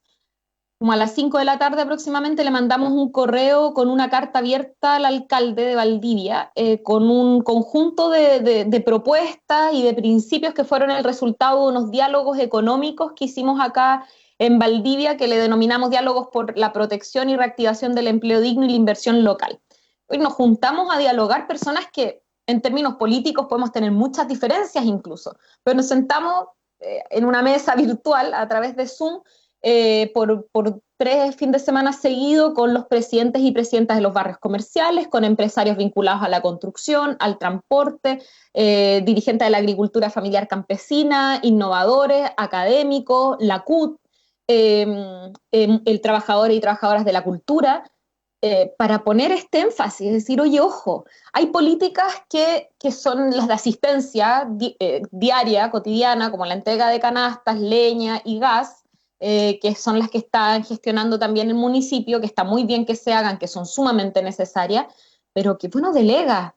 como a las 5 de la tarde aproximadamente, le mandamos un correo con una carta abierta al alcalde de Valdivia, con un conjunto de propuestas y de principios que fueron el resultado de unos diálogos económicos que hicimos acá en Valdivia, que le denominamos diálogos por la protección y reactivación del empleo digno y la inversión local. Hoy nos juntamos a dialogar personas que en términos políticos podemos tener muchas diferencias incluso, pero nos sentamos en una mesa virtual a través de Zoom por 3 fines de semana seguidos con los presidentes y presidentas de los barrios comerciales, con empresarios vinculados a la construcción, al transporte, dirigentes de la agricultura familiar campesina, innovadores, académicos, la CUT, el trabajadores y trabajadoras de la cultura, para poner este énfasis, es decir, oye, ojo, hay políticas que son las de asistencia diaria, cotidiana, como la entrega de canastas, leña y gas, que son las que están gestionando también el municipio, que está muy bien que se hagan, que son sumamente necesarias, pero que, bueno, delega,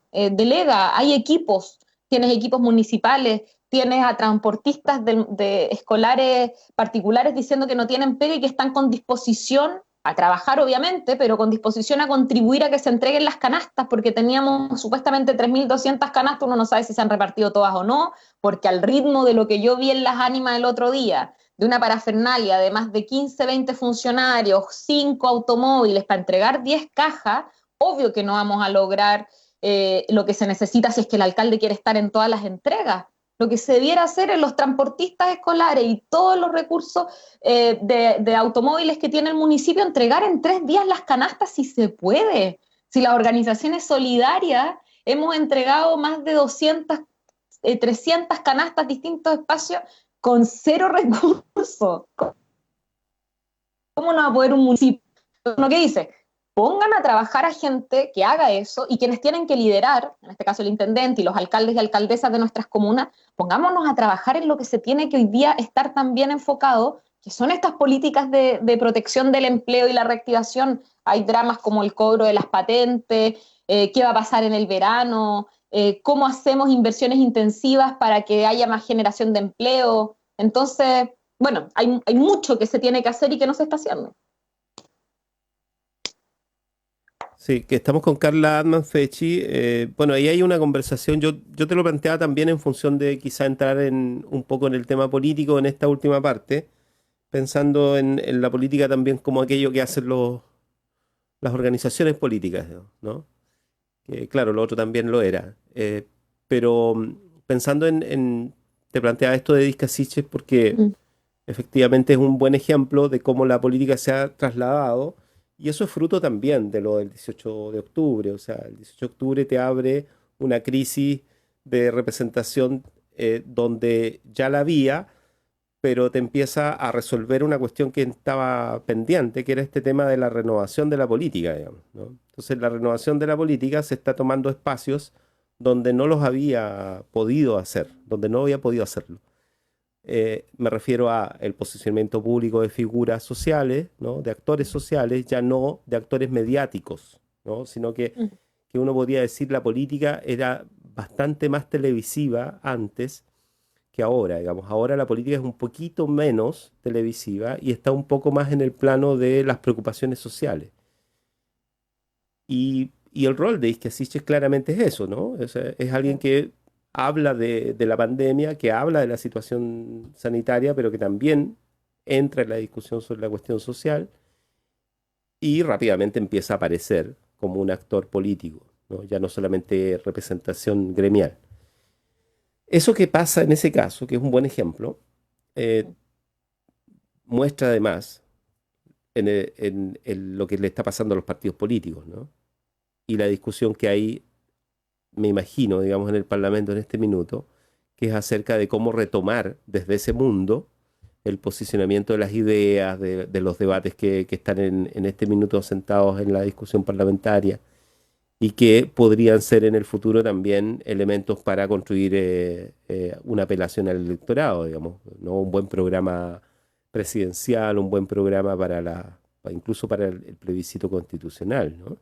hay equipos, tienes equipos municipales, tienes a transportistas de escolares particulares diciendo que no tienen pega y que están con disposición a trabajar, obviamente, pero con disposición a contribuir a que se entreguen las canastas, porque teníamos supuestamente 3.200 canastas, uno no sabe si se han repartido todas o no, porque al ritmo de lo que yo vi en Las Ánimas el otro día, de una parafernalia de más de 15, 20 funcionarios, 5 automóviles para entregar 10 cajas, obvio que no vamos a lograr lo que se necesita si es que el alcalde quiere estar en todas las entregas. Lo que se debiera hacer en los transportistas escolares y todos los recursos de automóviles que tiene el municipio, entregar en 3 días las canastas si se puede. Si las organizaciones solidarias hemos entregado más de 200, 300 canastas, distintos espacios, con 0 recursos. ¿Cómo no va a poder un municipio? ¿No? ¿Qué dice? Pongan a trabajar a gente que haga eso y quienes tienen que liderar, en este caso el intendente y los alcaldes y alcaldesas de nuestras comunas, pongámonos a trabajar en lo que se tiene que hoy día estar también enfocado, que son estas políticas de protección del empleo y la reactivación. Hay dramas como el cobro de las patentes, qué va a pasar en el verano, cómo hacemos inversiones intensivas para que haya más generación de empleo. Entonces, bueno, hay mucho que se tiene que hacer y que no se está haciendo. Sí, que estamos con Carla Adman Fechi. Bueno, ahí hay una conversación. Yo te lo planteaba también en función de quizá entrar un poco en el tema político en esta última parte, pensando en la política también como aquello que hacen las organizaciones políticas, ¿no? Que claro, lo otro también lo era. Pero pensando te planteaba esto de Discasiches porque efectivamente es un buen ejemplo de cómo la política se ha trasladado, y eso es fruto también de lo del 18 de octubre. O sea, el 18 de octubre te abre una crisis de representación donde ya la había, pero te empieza a resolver una cuestión que estaba pendiente, que era este tema de la renovación de la política, digamos, ¿no? Entonces, la renovación de la política se está tomando espacios donde no los había podido hacer, donde no había podido hacerlo. Me refiero a el posicionamiento público de figuras sociales, ¿no? De actores sociales, ya no de actores mediáticos, ¿no? Sino que uno podría decir la política era bastante más televisiva antes que ahora, digamos. Ahora la política es un poquito menos televisiva y está un poco más en el plano de las preocupaciones sociales. Y el rol de Isquia Siches claramente es eso, ¿no? O sea, es alguien que habla de la pandemia, que habla de la situación sanitaria, pero que también entra en la discusión sobre la cuestión social y rápidamente empieza a aparecer como un actor político, ¿no? Ya no solamente representación gremial. Eso que pasa en ese caso, que es un buen ejemplo, eh, muestra además en lo que le está pasando a los partidos políticos, ¿no? Y la discusión que hay, me imagino, digamos, en el Parlamento en este minuto, que es acerca de cómo retomar desde ese mundo el posicionamiento de las ideas, de los debates que están en este minuto sentados en la discusión parlamentaria y que podrían ser en el futuro también elementos para construir una apelación al electorado, digamos, ¿no? Un buen programa presidencial, un buen programa incluso para el plebiscito constitucional, ¿no?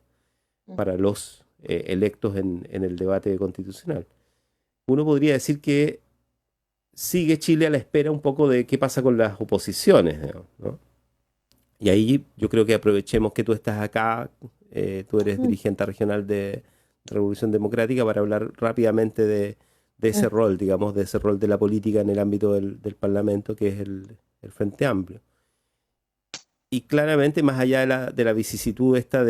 Para los electos en el debate constitucional. Uno podría decir que sigue Chile a la espera un poco de qué pasa con las oposiciones, digamos, ¿no? Y ahí yo creo que aprovechemos que tú estás acá, tú eres dirigente regional de Revolución Democrática, para hablar rápidamente de ese rol, digamos, de ese rol de la política en el ámbito del Parlamento, que es el Frente Amplio. Y claramente, más allá de la vicisitud esta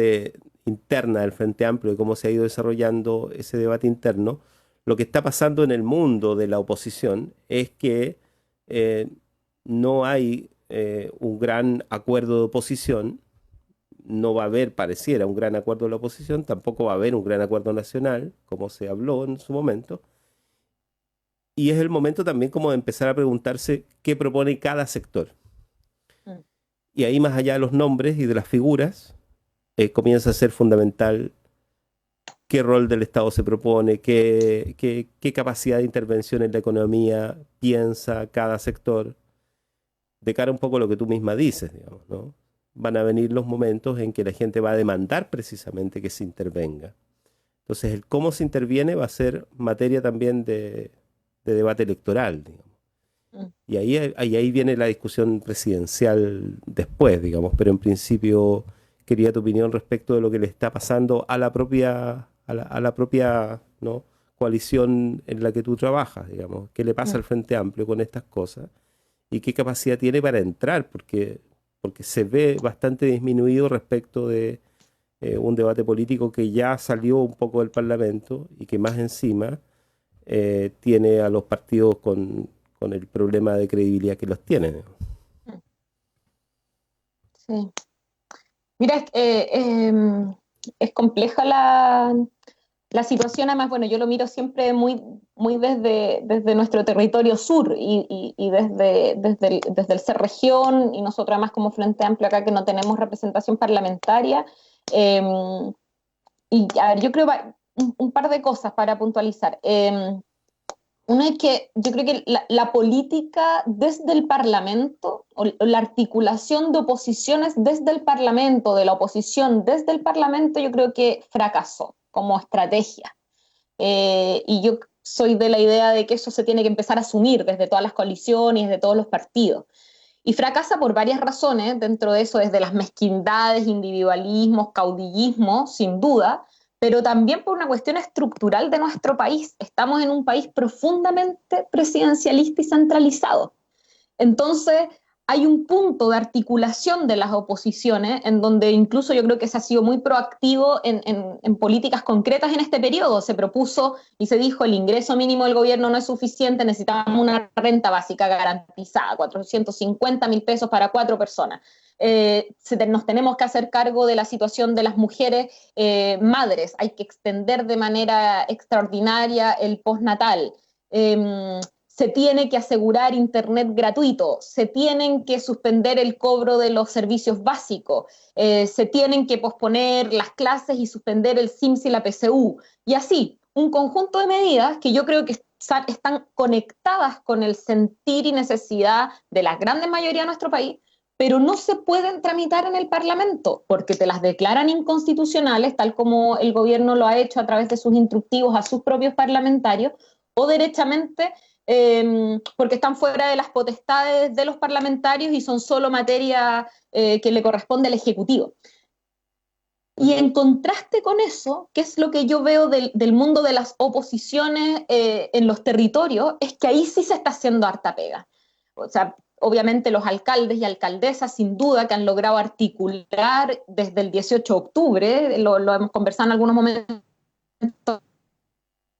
interna del Frente Amplio, de cómo se ha ido desarrollando ese debate interno, lo que está pasando en el mundo de la oposición es que no hay un gran acuerdo de oposición, no va a haber, pareciera, un gran acuerdo de la oposición, tampoco va a haber un gran acuerdo nacional, como se habló en su momento, y es el momento también como de empezar a preguntarse qué propone cada sector. Y ahí, más allá de los nombres y de las figuras, comienza a ser fundamental qué rol del Estado se propone, qué capacidad de intervención en la economía piensa cada sector, de cara un poco a lo que tú misma dices, digamos, ¿no? Van a venir los momentos en que la gente va a demandar precisamente que se intervenga. Entonces, el cómo se interviene va a ser materia también de debate electoral, digamos. Y ahí viene la discusión presidencial después, digamos, pero en principio quería tu opinión respecto de lo que le está pasando a la propia, ¿no? coalición en la que tú trabajas, digamos. ¿Qué le pasa al Frente Amplio con estas cosas? ¿Y qué capacidad tiene para entrar? Porque se ve bastante disminuido respecto de un debate político que ya salió un poco del Parlamento y que más encima tiene a los partidos con el problema de credibilidad que los tienen. Sí. Mira, es compleja la situación. Además, bueno, yo lo miro siempre muy, muy desde nuestro territorio sur y desde el ser región, y nosotros además como Frente Amplio acá, que no tenemos representación parlamentaria. Y a ver, yo creo un par de cosas para puntualizar. Uno es que yo creo que la política desde el Parlamento, o la articulación de oposiciones desde el Parlamento, de la oposición desde el Parlamento, yo creo que fracasó como estrategia. Y yo soy de la idea de que eso se tiene que empezar a asumir desde todas las coaliciones, desde todos los partidos. Y fracasa por varias razones, dentro de eso desde las mezquindades, individualismos, caudillismos, sin duda, pero también por una cuestión estructural de nuestro país. Estamos en un país profundamente presidencialista y centralizado. Entonces, hay un punto de articulación de las oposiciones en donde incluso yo creo que se ha sido muy proactivo en políticas concretas en este periodo. Se propuso y se dijo el ingreso mínimo del gobierno no es suficiente, necesitamos una renta básica garantizada, 450.000 pesos para 4 personas. Nos tenemos que hacer cargo de la situación de las mujeres madres, hay que extender de manera extraordinaria el postnatal. Se tiene que asegurar internet gratuito, se tienen que suspender el cobro de los servicios básicos, se tienen que posponer las clases y suspender el SIMS y la PCU, y así, un conjunto de medidas que yo creo que están conectadas con el sentir y necesidad de la gran mayoría de nuestro país, pero no se pueden tramitar en el Parlamento, porque te las declaran inconstitucionales, tal como el gobierno lo ha hecho a través de sus instructivos a sus propios parlamentarios, o derechamente porque están fuera de las potestades de los parlamentarios y son solo materia que le corresponde al Ejecutivo. Y en contraste con eso, que es lo que yo veo del mundo de las oposiciones en los territorios, es que ahí sí se está haciendo harta pega. O sea, obviamente los alcaldes y alcaldesas, sin duda, que han logrado articular desde el 18 de octubre, lo hemos conversado en algunos momentos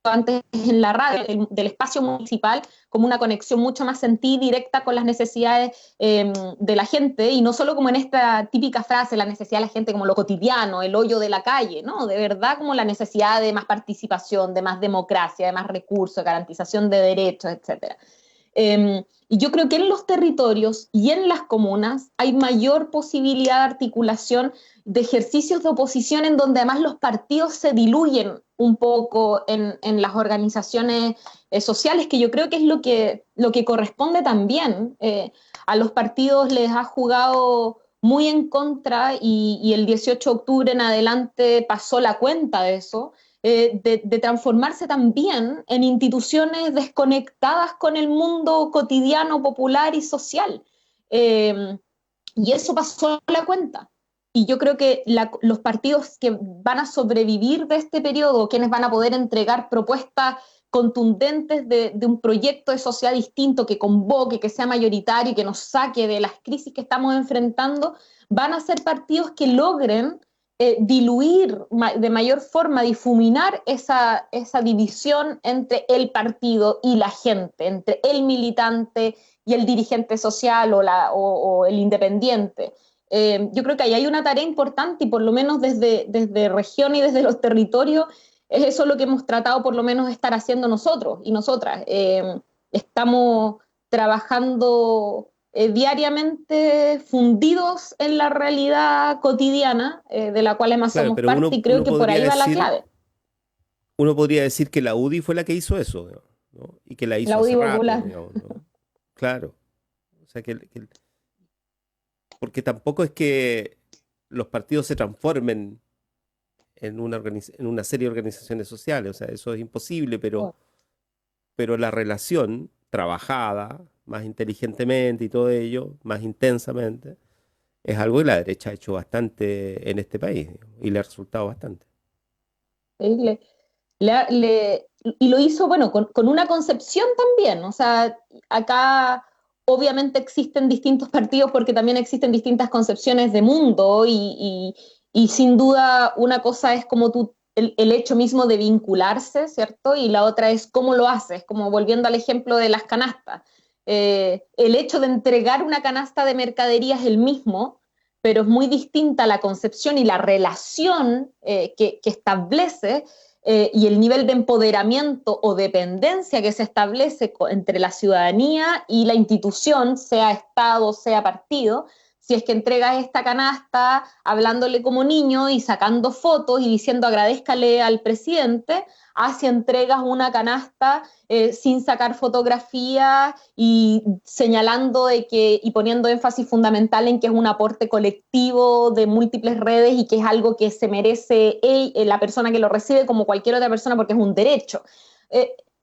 antes en la radio, del espacio municipal, como una conexión mucho más sentida y directa con las necesidades de la gente, y no solo como en esta típica frase, la necesidad de la gente como lo cotidiano, el hoyo de la calle, ¿no? De verdad como la necesidad de más participación, de más democracia, de más recursos, de garantización de derechos, etc. Y yo creo que en los territorios y en las comunas hay mayor posibilidad de articulación de ejercicios de oposición en donde además los partidos se diluyen un poco en las organizaciones sociales, que yo creo que es lo que corresponde también. A los partidos les ha jugado muy en contra y el 18 de octubre en adelante pasó la cuenta de eso, de transformarse también en instituciones desconectadas con el mundo cotidiano, popular y social. Y eso pasó la cuenta. Y yo creo que los partidos que van a sobrevivir de este periodo, quienes van a poder entregar propuestas contundentes de un proyecto de sociedad distinto que convoque, que sea mayoritario y que nos saque de las crisis que estamos enfrentando, van a ser partidos que logren diluir de mayor forma, difuminar esa división entre el partido y la gente, entre el militante y el dirigente social o el independiente. Yo creo que ahí hay una tarea importante y por lo menos desde región y desde los territorios es eso lo que hemos tratado por lo menos de estar haciendo nosotros y nosotras. Estamos trabajando diariamente fundidos en la realidad cotidiana de la cual además somos parte y creo que por ahí va la clave. Uno podría decir que la UDI fue la que hizo eso, ¿no? Y que la hizo la UDI hace popular. rato, digamos, ¿no? Claro. O sea porque tampoco es que los partidos se transformen en una serie de organizaciones sociales, o sea, eso es imposible, pero la relación trabajada más inteligentemente y todo ello, más intensamente, es algo que la derecha ha hecho bastante en este país, y le ha resultado bastante. Y lo hizo, bueno, con una concepción también, o sea, acá obviamente existen distintos partidos porque también existen distintas concepciones de mundo y sin duda una cosa es como el hecho mismo de vincularse, ¿cierto? Y la otra es cómo lo haces, como volviendo al ejemplo de las canastas. El hecho de entregar una canasta de mercadería es el mismo, pero es muy distinta la concepción y la relación que establece y el nivel de empoderamiento o dependencia que se establece entre la ciudadanía y la institución, sea Estado, sea partido, si es que entregas esta canasta hablándole como niño y sacando fotos y diciendo agradézcale al presidente, si entregas una canasta sin sacar fotografía y señalando y poniendo énfasis fundamental en que es un aporte colectivo de múltiples redes y que es algo que se merece la persona que lo recibe como cualquier otra persona porque es un derecho.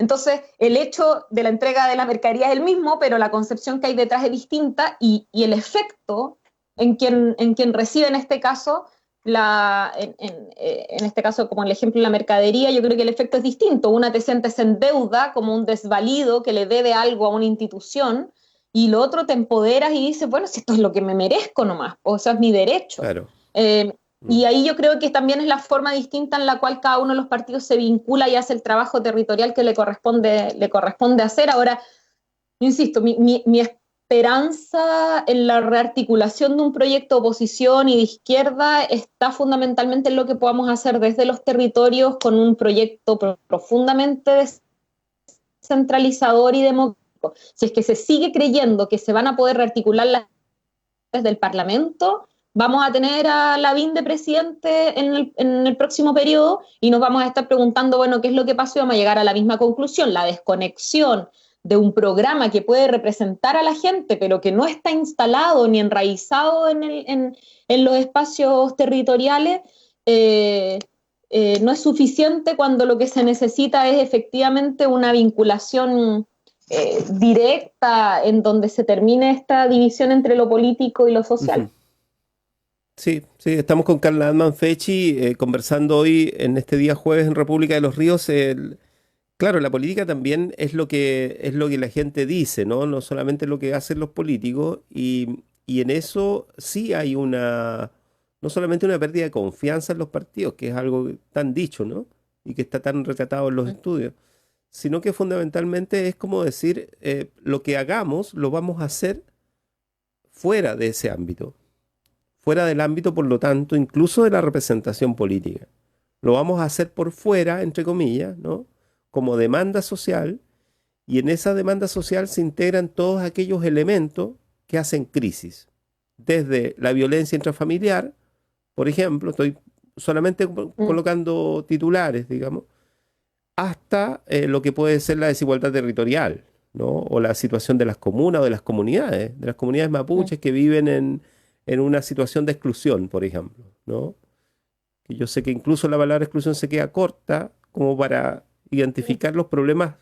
Entonces, el hecho de la entrega de la mercadería es el mismo, pero la concepción que hay detrás es distinta y el efecto en quien recibe en este caso, en este caso como el ejemplo de la mercadería, yo creo que el efecto es distinto. Una te sientes en deuda como un desvalido que le debe algo a una institución y lo otro te empoderas y dices, bueno, si esto es lo que me merezco nomás, o sea, es mi derecho. Claro. Y ahí yo creo que también es la forma distinta en la cual cada uno de los partidos se vincula y hace el trabajo territorial que le corresponde hacer. Ahora, insisto, mi esperanza en la rearticulación de un proyecto de oposición y de izquierda está fundamentalmente en lo que podamos hacer desde los territorios con un proyecto profundamente descentralizador y democrático. Si es que se sigue creyendo que se van a poder rearticular desde el Parlamento, vamos a tener a Lavín de presidente en el próximo periodo y nos vamos a estar preguntando, bueno, ¿qué es lo que pasó? Y vamos a llegar a la misma conclusión, la desconexión de un programa que puede representar a la gente, pero que no está instalado ni enraizado en los espacios territoriales, no es suficiente cuando lo que se necesita es efectivamente una vinculación directa en donde se termine esta división entre lo político y lo social. Ujú. Sí, sí, estamos con Carla Adman Fechi conversando hoy en este día jueves en República de los Ríos. Claro, la política también es lo que la gente dice, ¿no? No solamente lo que hacen los políticos, y en eso sí hay no solamente una pérdida de confianza en los partidos, que es algo tan dicho, ¿no? Y que está tan retratado en los estudios, sino que fundamentalmente es como decir, lo que hagamos lo vamos a hacer fuera de ese ámbito, fuera del ámbito, por lo tanto, incluso de la representación política. Lo vamos a hacer por fuera, entre comillas, ¿no? Como demanda social, y en esa demanda social se integran todos aquellos elementos que hacen crisis. Desde la violencia intrafamiliar, por ejemplo, estoy solamente colocando titulares, digamos, hasta lo que puede ser la desigualdad territorial, ¿no? O la situación de las comunas o de las comunidades mapuches que viven en una situación de exclusión, por ejemplo, ¿no? Y yo sé que incluso la palabra exclusión se queda corta como para identificar los problemas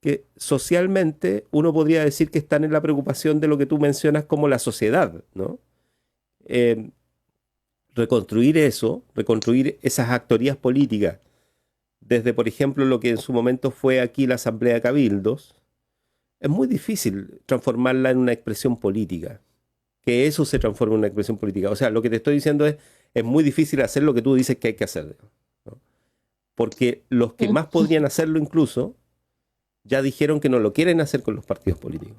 que socialmente uno podría decir que están en la preocupación de lo que tú mencionas como la sociedad, ¿no? Reconstruir esas actorías políticas, desde, por ejemplo, lo que en su momento fue aquí la Asamblea de Cabildos, es muy difícil transformarla en una expresión política, que eso se transforme en una expresión política. O sea, lo que te estoy diciendo es muy difícil hacer lo que tú dices que hay que hacer, ¿no? Porque los que más podrían hacerlo incluso ya dijeron que no lo quieren hacer con los partidos políticos.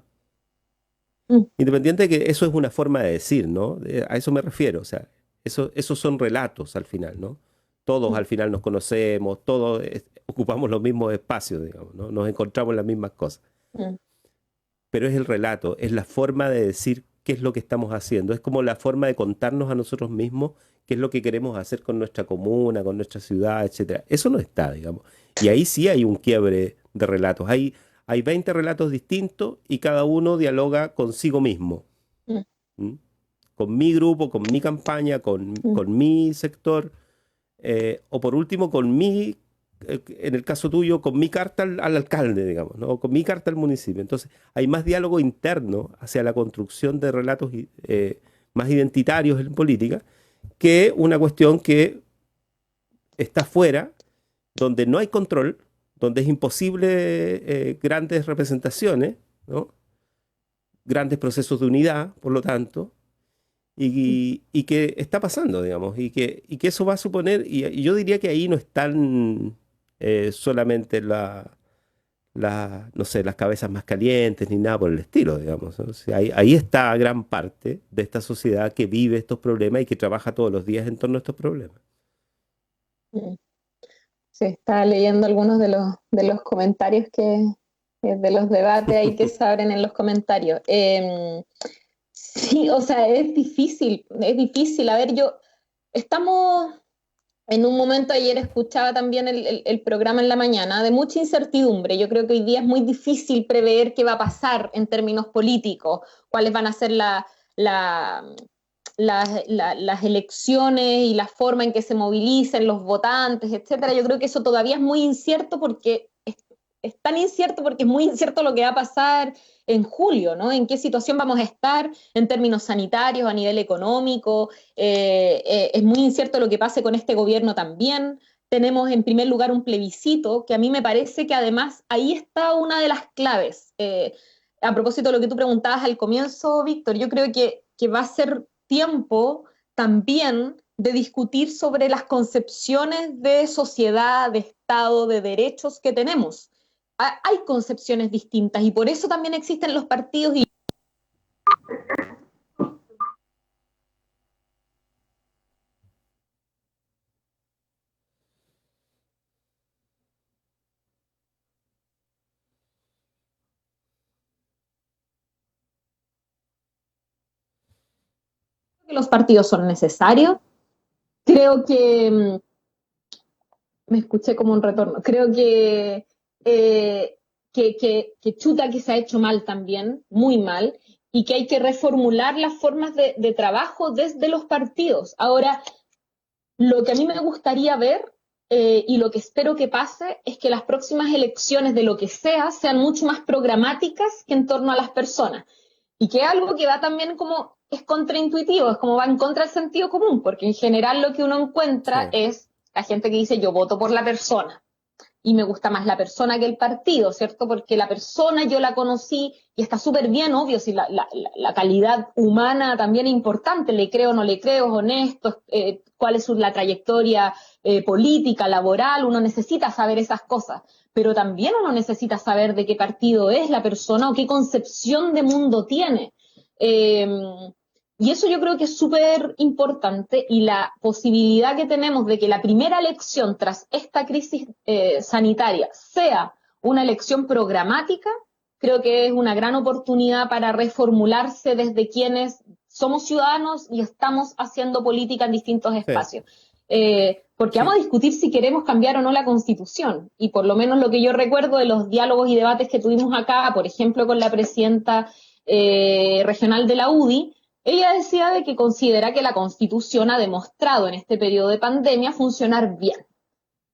Independiente de que eso es una forma de decir, ¿no? A eso me refiero. O sea, esos son relatos al final, ¿no? Todos al final nos conocemos, todos ocupamos los mismos espacios, digamos, ¿no? Nos encontramos en las mismas cosas. Pero es el relato, es la forma de decir qué es lo que estamos haciendo. Es como la forma de contarnos a nosotros mismos qué es lo que queremos hacer con nuestra comuna, con nuestra ciudad, etcétera. Eso no está, digamos. Y ahí sí hay un quiebre de relatos. Hay 20 relatos distintos y cada uno dialoga consigo mismo. ¿Mm? Con mi grupo, con mi campaña, con mi sector, o por último con mi, en el caso tuyo, con mi carta al alcalde, digamos, ¿no? O con mi carta al municipio. Entonces hay más diálogo interno hacia la construcción de relatos más identitarios en política, que una cuestión que está fuera, donde no hay control, donde es imposible grandes representaciones, ¿no? Grandes procesos de unidad, por lo tanto, y que está pasando, digamos, y que eso va a suponer, y yo diría que ahí no están solamente no sé, las cabezas más calientes ni nada por el estilo, digamos. O sea, ahí está gran parte de esta sociedad que vive estos problemas y que trabaja todos los días en torno a estos problemas. Sí, estaba leyendo algunos de los comentarios de los debates ahí que se abren en los comentarios. Sí, o sea, es difícil. A ver, estamos en un momento, ayer escuchaba también el programa en la mañana, de mucha incertidumbre. Yo creo que hoy día es muy difícil prever qué va a pasar en términos políticos, cuáles van a ser las elecciones y la forma en que se movilicen los votantes, etcétera. Yo creo que eso todavía es muy incierto porque es tan incierto porque es muy incierto lo que va a pasar en julio, ¿no? En qué situación vamos a estar en términos sanitarios, a nivel económico. Es muy incierto lo que pase con este gobierno también. Tenemos en primer lugar un plebiscito, que a mí me parece que además ahí está una de las claves. a propósito de lo que tú preguntabas al comienzo, Víctor, yo creo que va a ser tiempo también de discutir sobre las concepciones de sociedad, de Estado, de derechos que tenemos. Hay concepciones distintas y por eso también existen los partidos y los partidos son necesarios. Creo que me escuché como un retorno. Creo chuta que se ha hecho mal también, muy mal, y que hay que reformular las formas de trabajo desde los partidos. Ahora, lo que a mí me gustaría ver y lo que espero que pase es que las próximas elecciones de lo que sea sean mucho más programáticas que en torno a las personas. Y que es algo que va también como, es contraintuitivo, es como va en contra del sentido común, porque en general lo que uno encuentra es la gente que dice yo voto por la persona y me gusta más la persona que el partido, ¿cierto? Porque la persona yo la conocí y está súper bien, obvio, si la calidad humana también es importante, le creo o no le creo, es honesto, cuál es la trayectoria política, laboral, uno necesita saber esas cosas, pero también uno necesita saber de qué partido es la persona o qué concepción de mundo tiene. Y eso yo creo que es súper importante y la posibilidad que tenemos de que la primera elección tras esta crisis sanitaria sea una elección programática, creo que es una gran oportunidad para reformularse desde quienes somos ciudadanos y estamos haciendo política en distintos espacios. Porque vamos a discutir si queremos cambiar o no la Constitución. Y por lo menos lo que yo recuerdo de los diálogos y debates que tuvimos acá, por ejemplo, con la presidenta regional de la UDI, ella decía de que considera que la Constitución ha demostrado en este periodo de pandemia funcionar bien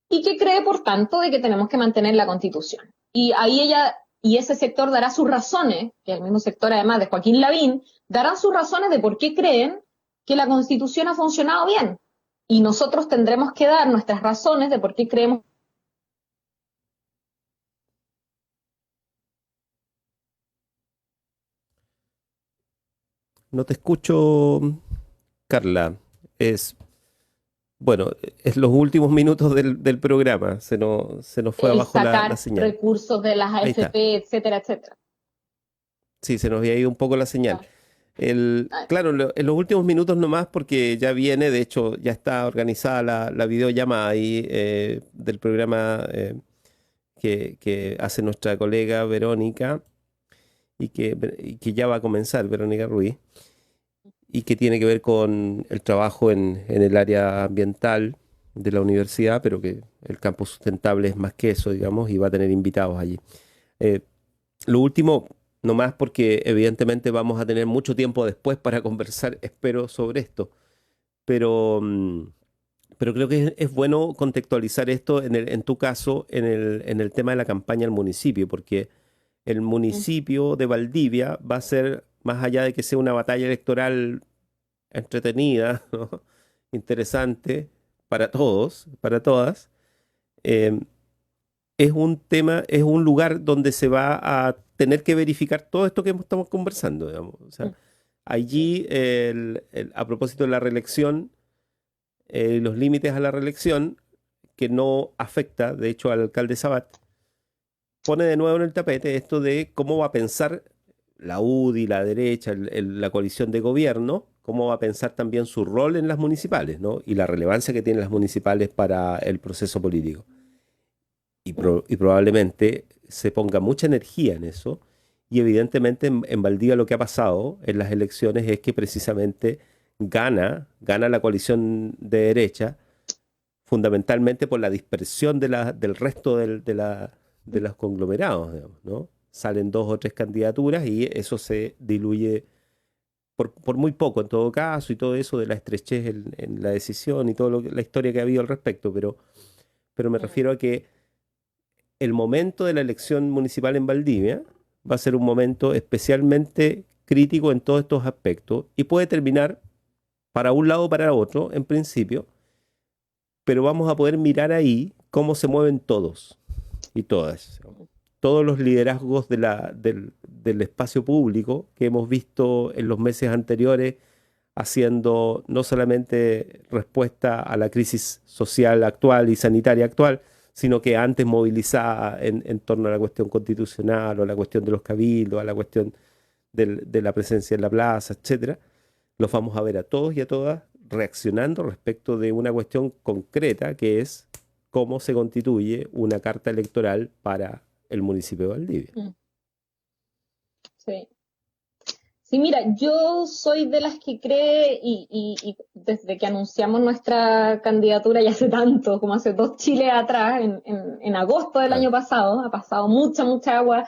y que cree, por tanto, de que tenemos que mantener la Constitución. Y ahí ella y ese sector dará sus razones, que es el mismo sector además de Joaquín Lavín, darán sus razones de por qué creen que la Constitución ha funcionado bien. Y nosotros tendremos que dar nuestras razones de por qué creemos. No te escucho, Carla. Bueno, es los últimos minutos del programa. Se nos fue abajo la Sacar señal. recursos de las Ahí está. AFP, etcétera, etcétera. Sí, se nos había ido un poco la señal. Claro, en los últimos minutos nomás, porque ya viene, de hecho, ya está organizada la videollamada ahí del programa que hace nuestra colega Verónica y que ya va a comenzar, Verónica Ruiz, y que tiene que ver con el trabajo en el área ambiental de la universidad, pero que el campo sustentable es más que eso, digamos, y va a tener invitados allí. Lo último, nomás porque evidentemente vamos a tener mucho tiempo después para conversar, espero, sobre esto, pero creo que es bueno contextualizar esto en tu caso, en el tema de la campaña al municipio, porque el municipio de Valdivia va a ser, más allá de que sea una batalla electoral entretenida, ¿no? Interesante para todos, para todas, eh, es un tema, es un lugar donde se va a tener que verificar todo esto que estamos conversando, digamos. O sea, allí, a propósito de la reelección, los límites a la reelección, que no afecta, de hecho, al alcalde Sabat, pone de nuevo en el tapete esto de cómo va a pensar la UDI, la derecha, la coalición de gobierno, cómo va a pensar también su rol en las municipales, ¿no? Y la relevancia que tienen las municipales para el proceso político. Y probablemente se ponga mucha energía en eso. Y evidentemente en Valdivia lo que ha pasado en las elecciones es que precisamente gana la coalición de derecha, fundamentalmente por la dispersión del resto de los conglomerados, digamos, ¿no? Salen 2 o 3 candidaturas y eso se diluye por muy poco en todo caso, y todo eso de la estrechez en la decisión y toda la historia que ha habido al respecto, pero me refiero a que el momento de la elección municipal en Valdivia va a ser un momento especialmente crítico en todos estos aspectos y puede terminar para un lado o para otro, en principio, pero vamos a poder mirar ahí cómo se mueven todos y todas. Todos los liderazgos de del espacio público que hemos visto en los meses anteriores, haciendo no solamente respuesta a la crisis social actual y sanitaria actual, sino que antes movilizada en torno a la cuestión constitucional o a la cuestión de los cabildos, a la cuestión de la presencia en la plaza, etcétera. Los vamos a ver a todos y a todas reaccionando respecto de una cuestión concreta, que es cómo se constituye una carta electoral para el municipio de Valdivia. Sí. Sí, mira, yo soy de las que cree, y desde que anunciamos nuestra candidatura ya hace tanto, como hace 2 Chiles atrás, en agosto del año pasado, ha pasado mucha agua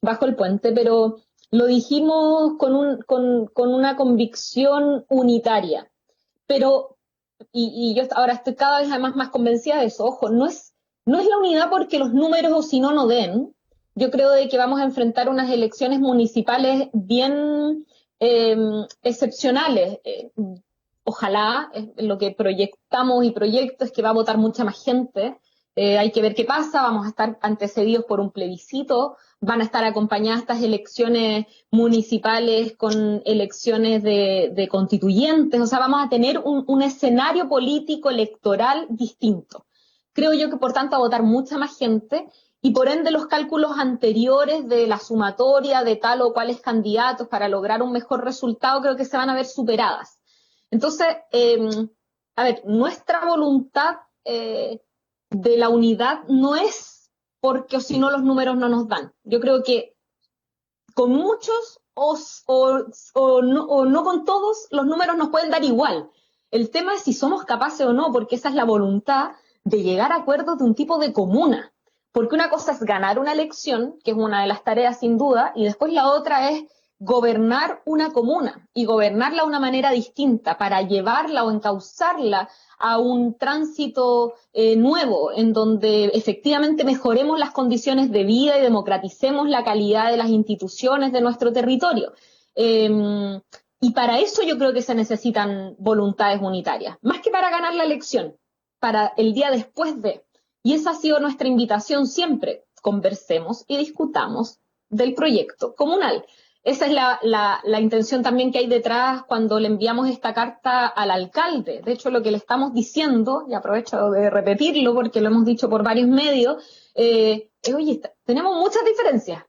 bajo el puente, pero lo dijimos con una convicción unitaria. Pero, y yo ahora estoy cada vez además más convencida de eso, ojo, no es la unidad porque los números o si no den. Yo creo de que vamos a enfrentar unas elecciones municipales bien excepcionales. Ojalá, lo que proyectamos y proyecto es que va a votar mucha más gente. Hay que ver qué pasa, vamos a estar antecedidos por un plebiscito, van a estar acompañadas estas elecciones municipales con elecciones de constituyentes, o sea, vamos a tener un escenario político electoral distinto. Creo yo que por tanto va a votar mucha más gente, y por ende los cálculos anteriores de la sumatoria de tal o cuales candidatos para lograr un mejor resultado creo que se van a ver superadas. Entonces, a ver, nuestra voluntad de la unidad no es porque o si no los números no nos dan. Yo creo que con muchos o no con todos los números nos pueden dar igual. El tema es si somos capaces o no, porque esa es la voluntad de llegar a acuerdos de un tipo de comuna. Porque una cosa es ganar una elección, que es una de las tareas sin duda, y después la otra es gobernar una comuna y gobernarla de una manera distinta para llevarla o encauzarla a un tránsito nuevo, en donde efectivamente mejoremos las condiciones de vida y democraticemos la calidad de las instituciones de nuestro territorio. Y para eso yo creo que se necesitan voluntades unitarias, más que para ganar la elección, para el día después de. Y esa ha sido nuestra invitación siempre. Conversemos y discutamos del proyecto comunal. Esa es la intención también que hay detrás cuando le enviamos esta carta al alcalde. De hecho, lo que le estamos diciendo, y aprovecho de repetirlo porque lo hemos dicho por varios medios, oye, tenemos muchas diferencias.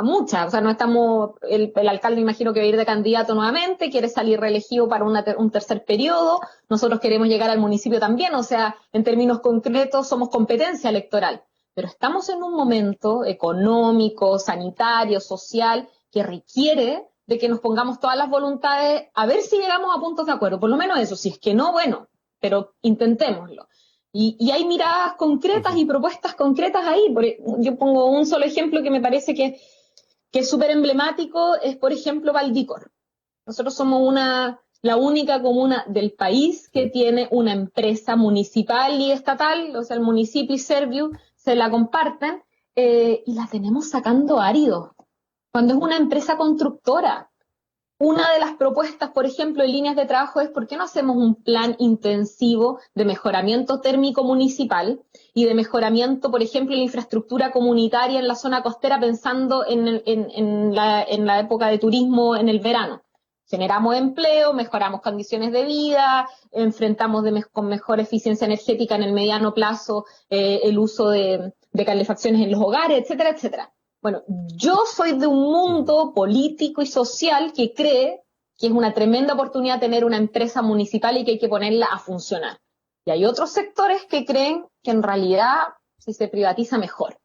Muchas, o sea, no estamos, el alcalde imagino que va a ir de candidato nuevamente, quiere salir reelegido para un tercer periodo, nosotros queremos llegar al municipio también, o sea, en términos concretos somos competencia electoral, pero estamos en un momento económico, sanitario, social, que requiere de que nos pongamos todas las voluntades a ver si llegamos a puntos de acuerdo, por lo menos eso, si es que no, bueno, pero intentémoslo. Y hay miradas concretas y propuestas concretas ahí. Yo pongo un solo ejemplo que me parece que es súper emblemático, es por ejemplo Valdicor. Nosotros somos la única comuna del país que tiene una empresa municipal y estatal, o sea, el municipio y Serviu se la comparten, y la tenemos sacando árido, cuando es una empresa constructora. Una de las propuestas, por ejemplo, en líneas de trabajo es ¿por qué no hacemos un plan intensivo de mejoramiento térmico municipal y de mejoramiento, por ejemplo, en la infraestructura comunitaria en la zona costera pensando en la época de turismo en el verano? Generamos empleo, mejoramos condiciones de vida, enfrentamos con mejor eficiencia energética en el mediano plazo el uso de calefacciones en los hogares, etcétera, etcétera. Bueno, yo soy de un mundo político y social que cree que es una tremenda oportunidad tener una empresa municipal y que hay que ponerla a funcionar. Y hay otros sectores que creen que en realidad si se privatiza mejor.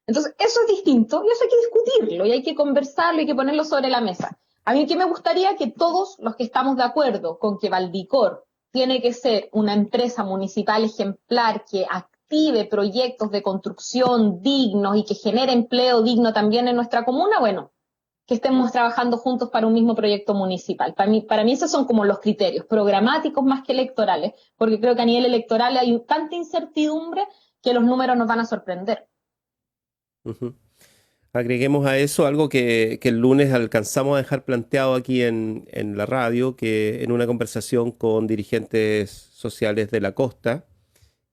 Entonces, eso es distinto y eso hay que discutirlo y hay que conversarlo y hay que ponerlo sobre la mesa. A mí que me gustaría que todos los que estamos de acuerdo con que Valdicor tiene que ser una empresa municipal ejemplar que active proyectos de construcción dignos y que genere empleo digno también en nuestra comuna, bueno, que estemos trabajando juntos para un mismo proyecto municipal. Para mí esos son como los criterios, programáticos más que electorales, porque creo que a nivel electoral hay tanta incertidumbre que los números nos van a sorprender. Agreguemos a eso algo que el lunes alcanzamos a dejar planteado aquí en la radio, que en una conversación con dirigentes sociales de la costa,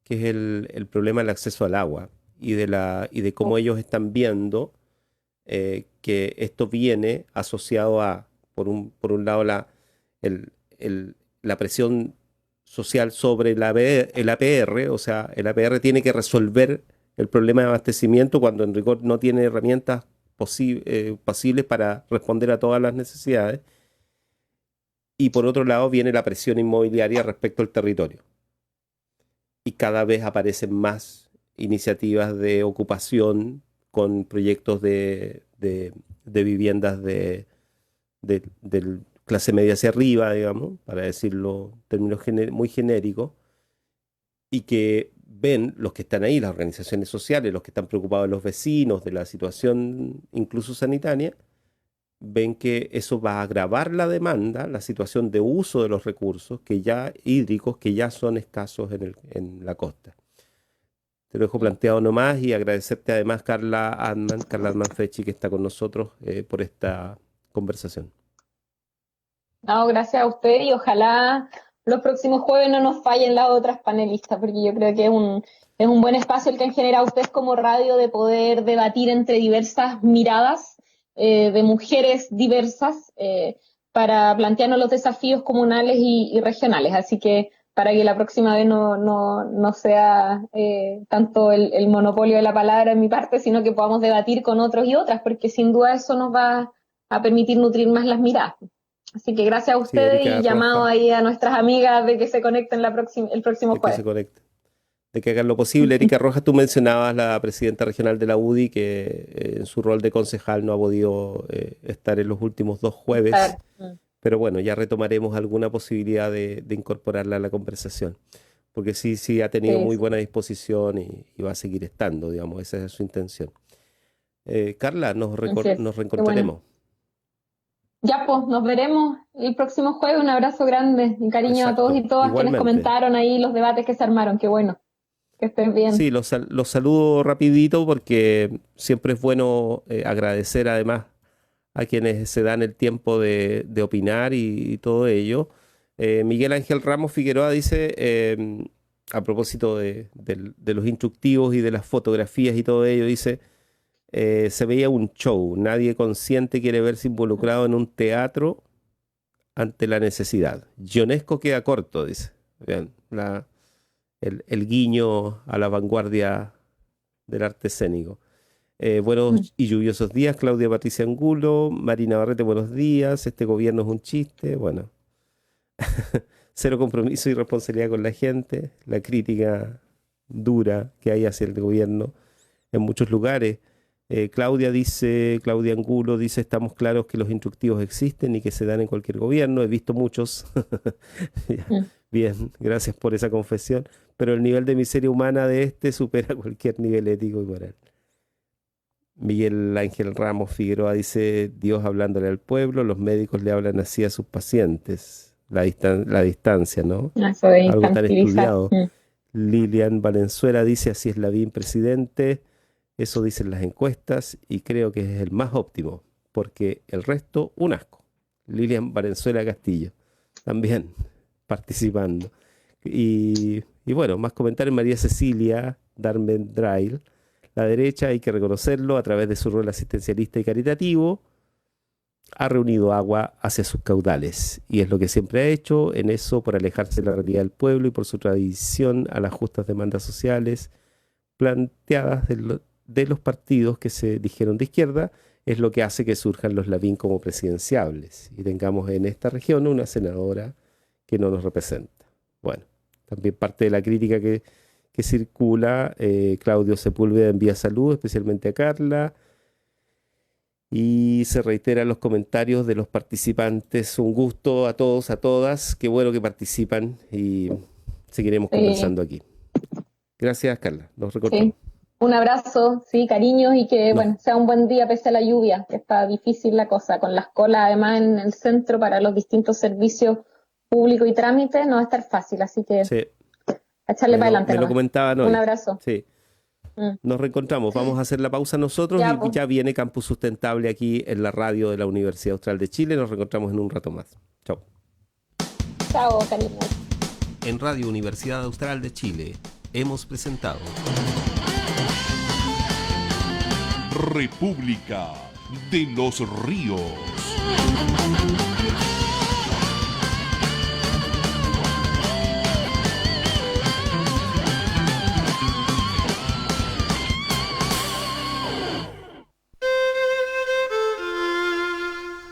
que es el problema del acceso al agua y de cómo ellos están viendo que esto viene asociado a, por un lado, la presión social sobre el APR, o sea, el APR tiene que resolver el problema de abastecimiento cuando en rigor no tiene herramientas posibles para responder a todas las necesidades. Y por otro lado viene la presión inmobiliaria respecto al territorio. Y cada vez aparecen más iniciativas de ocupación con proyectos de viviendas de clase media hacia arriba, digamos, para decirlo en términos muy genéricos, y que ven los que están ahí, las organizaciones sociales, los que están preocupados de los vecinos, de la situación incluso sanitaria, ven que eso va a agravar la demanda, la situación de uso de los recursos hídricos que ya son escasos en la costa. Te lo dejo planteado nomás y agradecerte además, Carla Adman Fechi, que está con nosotros por esta conversación. No, gracias a usted y ojalá los próximos jueves no nos fallen las otras panelistas, porque yo creo que es un buen espacio el que han generado ustedes como radio de poder debatir entre diversas miradas de mujeres diversas para plantearnos los desafíos comunales y regionales. Así que para que la próxima vez no sea tanto el monopolio de la palabra en mi parte, sino que podamos debatir con otros y otras, porque sin duda eso nos va a permitir nutrir más las miradas. Así que gracias a ustedes, y llamado ahí a nuestras amigas de que se conecten el próximo jueves. Que se conecten, de que hagan lo posible. Erika Rojas, tú mencionabas la presidenta regional de la UDI, que en su rol de concejal no ha podido estar en los últimos 2 jueves, pero bueno, ya retomaremos alguna posibilidad de incorporarla a la conversación, porque sí ha tenido muy buena disposición y va a seguir estando, digamos, esa es su intención. Carla, nos reencontraremos. Bueno. Ya, pues, nos veremos el próximo jueves. Un abrazo grande y cariño a todos y todas quienes comentaron ahí los debates que se armaron. Qué bueno, que estén bien. Sí, los saludo rapidito porque siempre es bueno agradecer además a quienes se dan el tiempo de opinar y todo ello. Miguel Ángel Ramos Figueroa dice, a propósito de los instructivos y de las fotografías y todo ello, dice... se veía un show, nadie consciente quiere verse involucrado en un teatro ante la necesidad. Ionesco queda corto, dice. Vean, el guiño a la vanguardia del arte escénico. Buenos y lluviosos días, Claudia Patricia Angulo, Marina Barrete, buenos días, este gobierno es un chiste, bueno. Cero compromiso y responsabilidad con la gente, la crítica dura que hay hacia el gobierno en muchos lugares. Claudia Angulo dice, estamos claros que los instructivos existen y que se dan en cualquier gobierno, he visto muchos. Bien, gracias por esa confesión, pero el nivel de miseria humana de este supera cualquier nivel ético y moral. Miguel Ángel Ramos Figueroa dice, Dios hablándole al pueblo, los médicos le hablan así a sus pacientes, la distancia, ¿no? Algo tan estudiado. Lilian Valenzuela dice, así es Lavín presidente. Eso dicen las encuestas y creo que es el más óptimo, porque el resto, un asco. Lilian Valenzuela Castillo, también participando. Y bueno, más comentarios. María Cecilia Darmendrail. La derecha, hay que reconocerlo, a través de su rol asistencialista y caritativo, ha reunido agua hacia sus caudales. Y es lo que siempre ha hecho, en eso, por alejarse de la realidad del pueblo y por su tradición a las justas demandas sociales planteadas de los partidos que se dijeron de izquierda, es lo que hace que surjan los Lavín como presidenciables y tengamos en esta región una senadora que no nos representa. Bueno, también parte de la crítica que circula, Claudio Sepúlveda envía salud, especialmente a Carla, y se reiteran los comentarios de los participantes. Un gusto a todos, a todas, qué bueno que participan y seguiremos conversando aquí. Gracias, Carla, nos recortamos. Un abrazo, sí, cariños, y que bueno, sea un buen día pese a la lluvia, que está difícil la cosa, con las colas además en el centro para los distintos servicios públicos y trámites, no va a estar fácil, así que a echarle para adelante. Me lo comentaban hoy. Un abrazo. Sí. Nos reencontramos, vamos a hacer la pausa nosotros y ya viene Campus Sustentable aquí en la radio de la Universidad Austral de Chile. Nos reencontramos en un rato más. Chao. Chao, cariño. En Radio Universidad Austral de Chile hemos presentado República de los Ríos.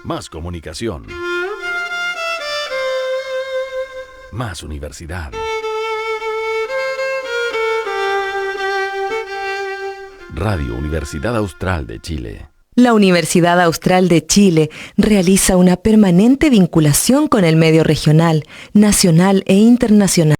Más comunicación. Más universidad. Radio Universidad Austral de Chile. La Universidad Austral de Chile realiza una permanente vinculación con el medio regional, nacional e internacional.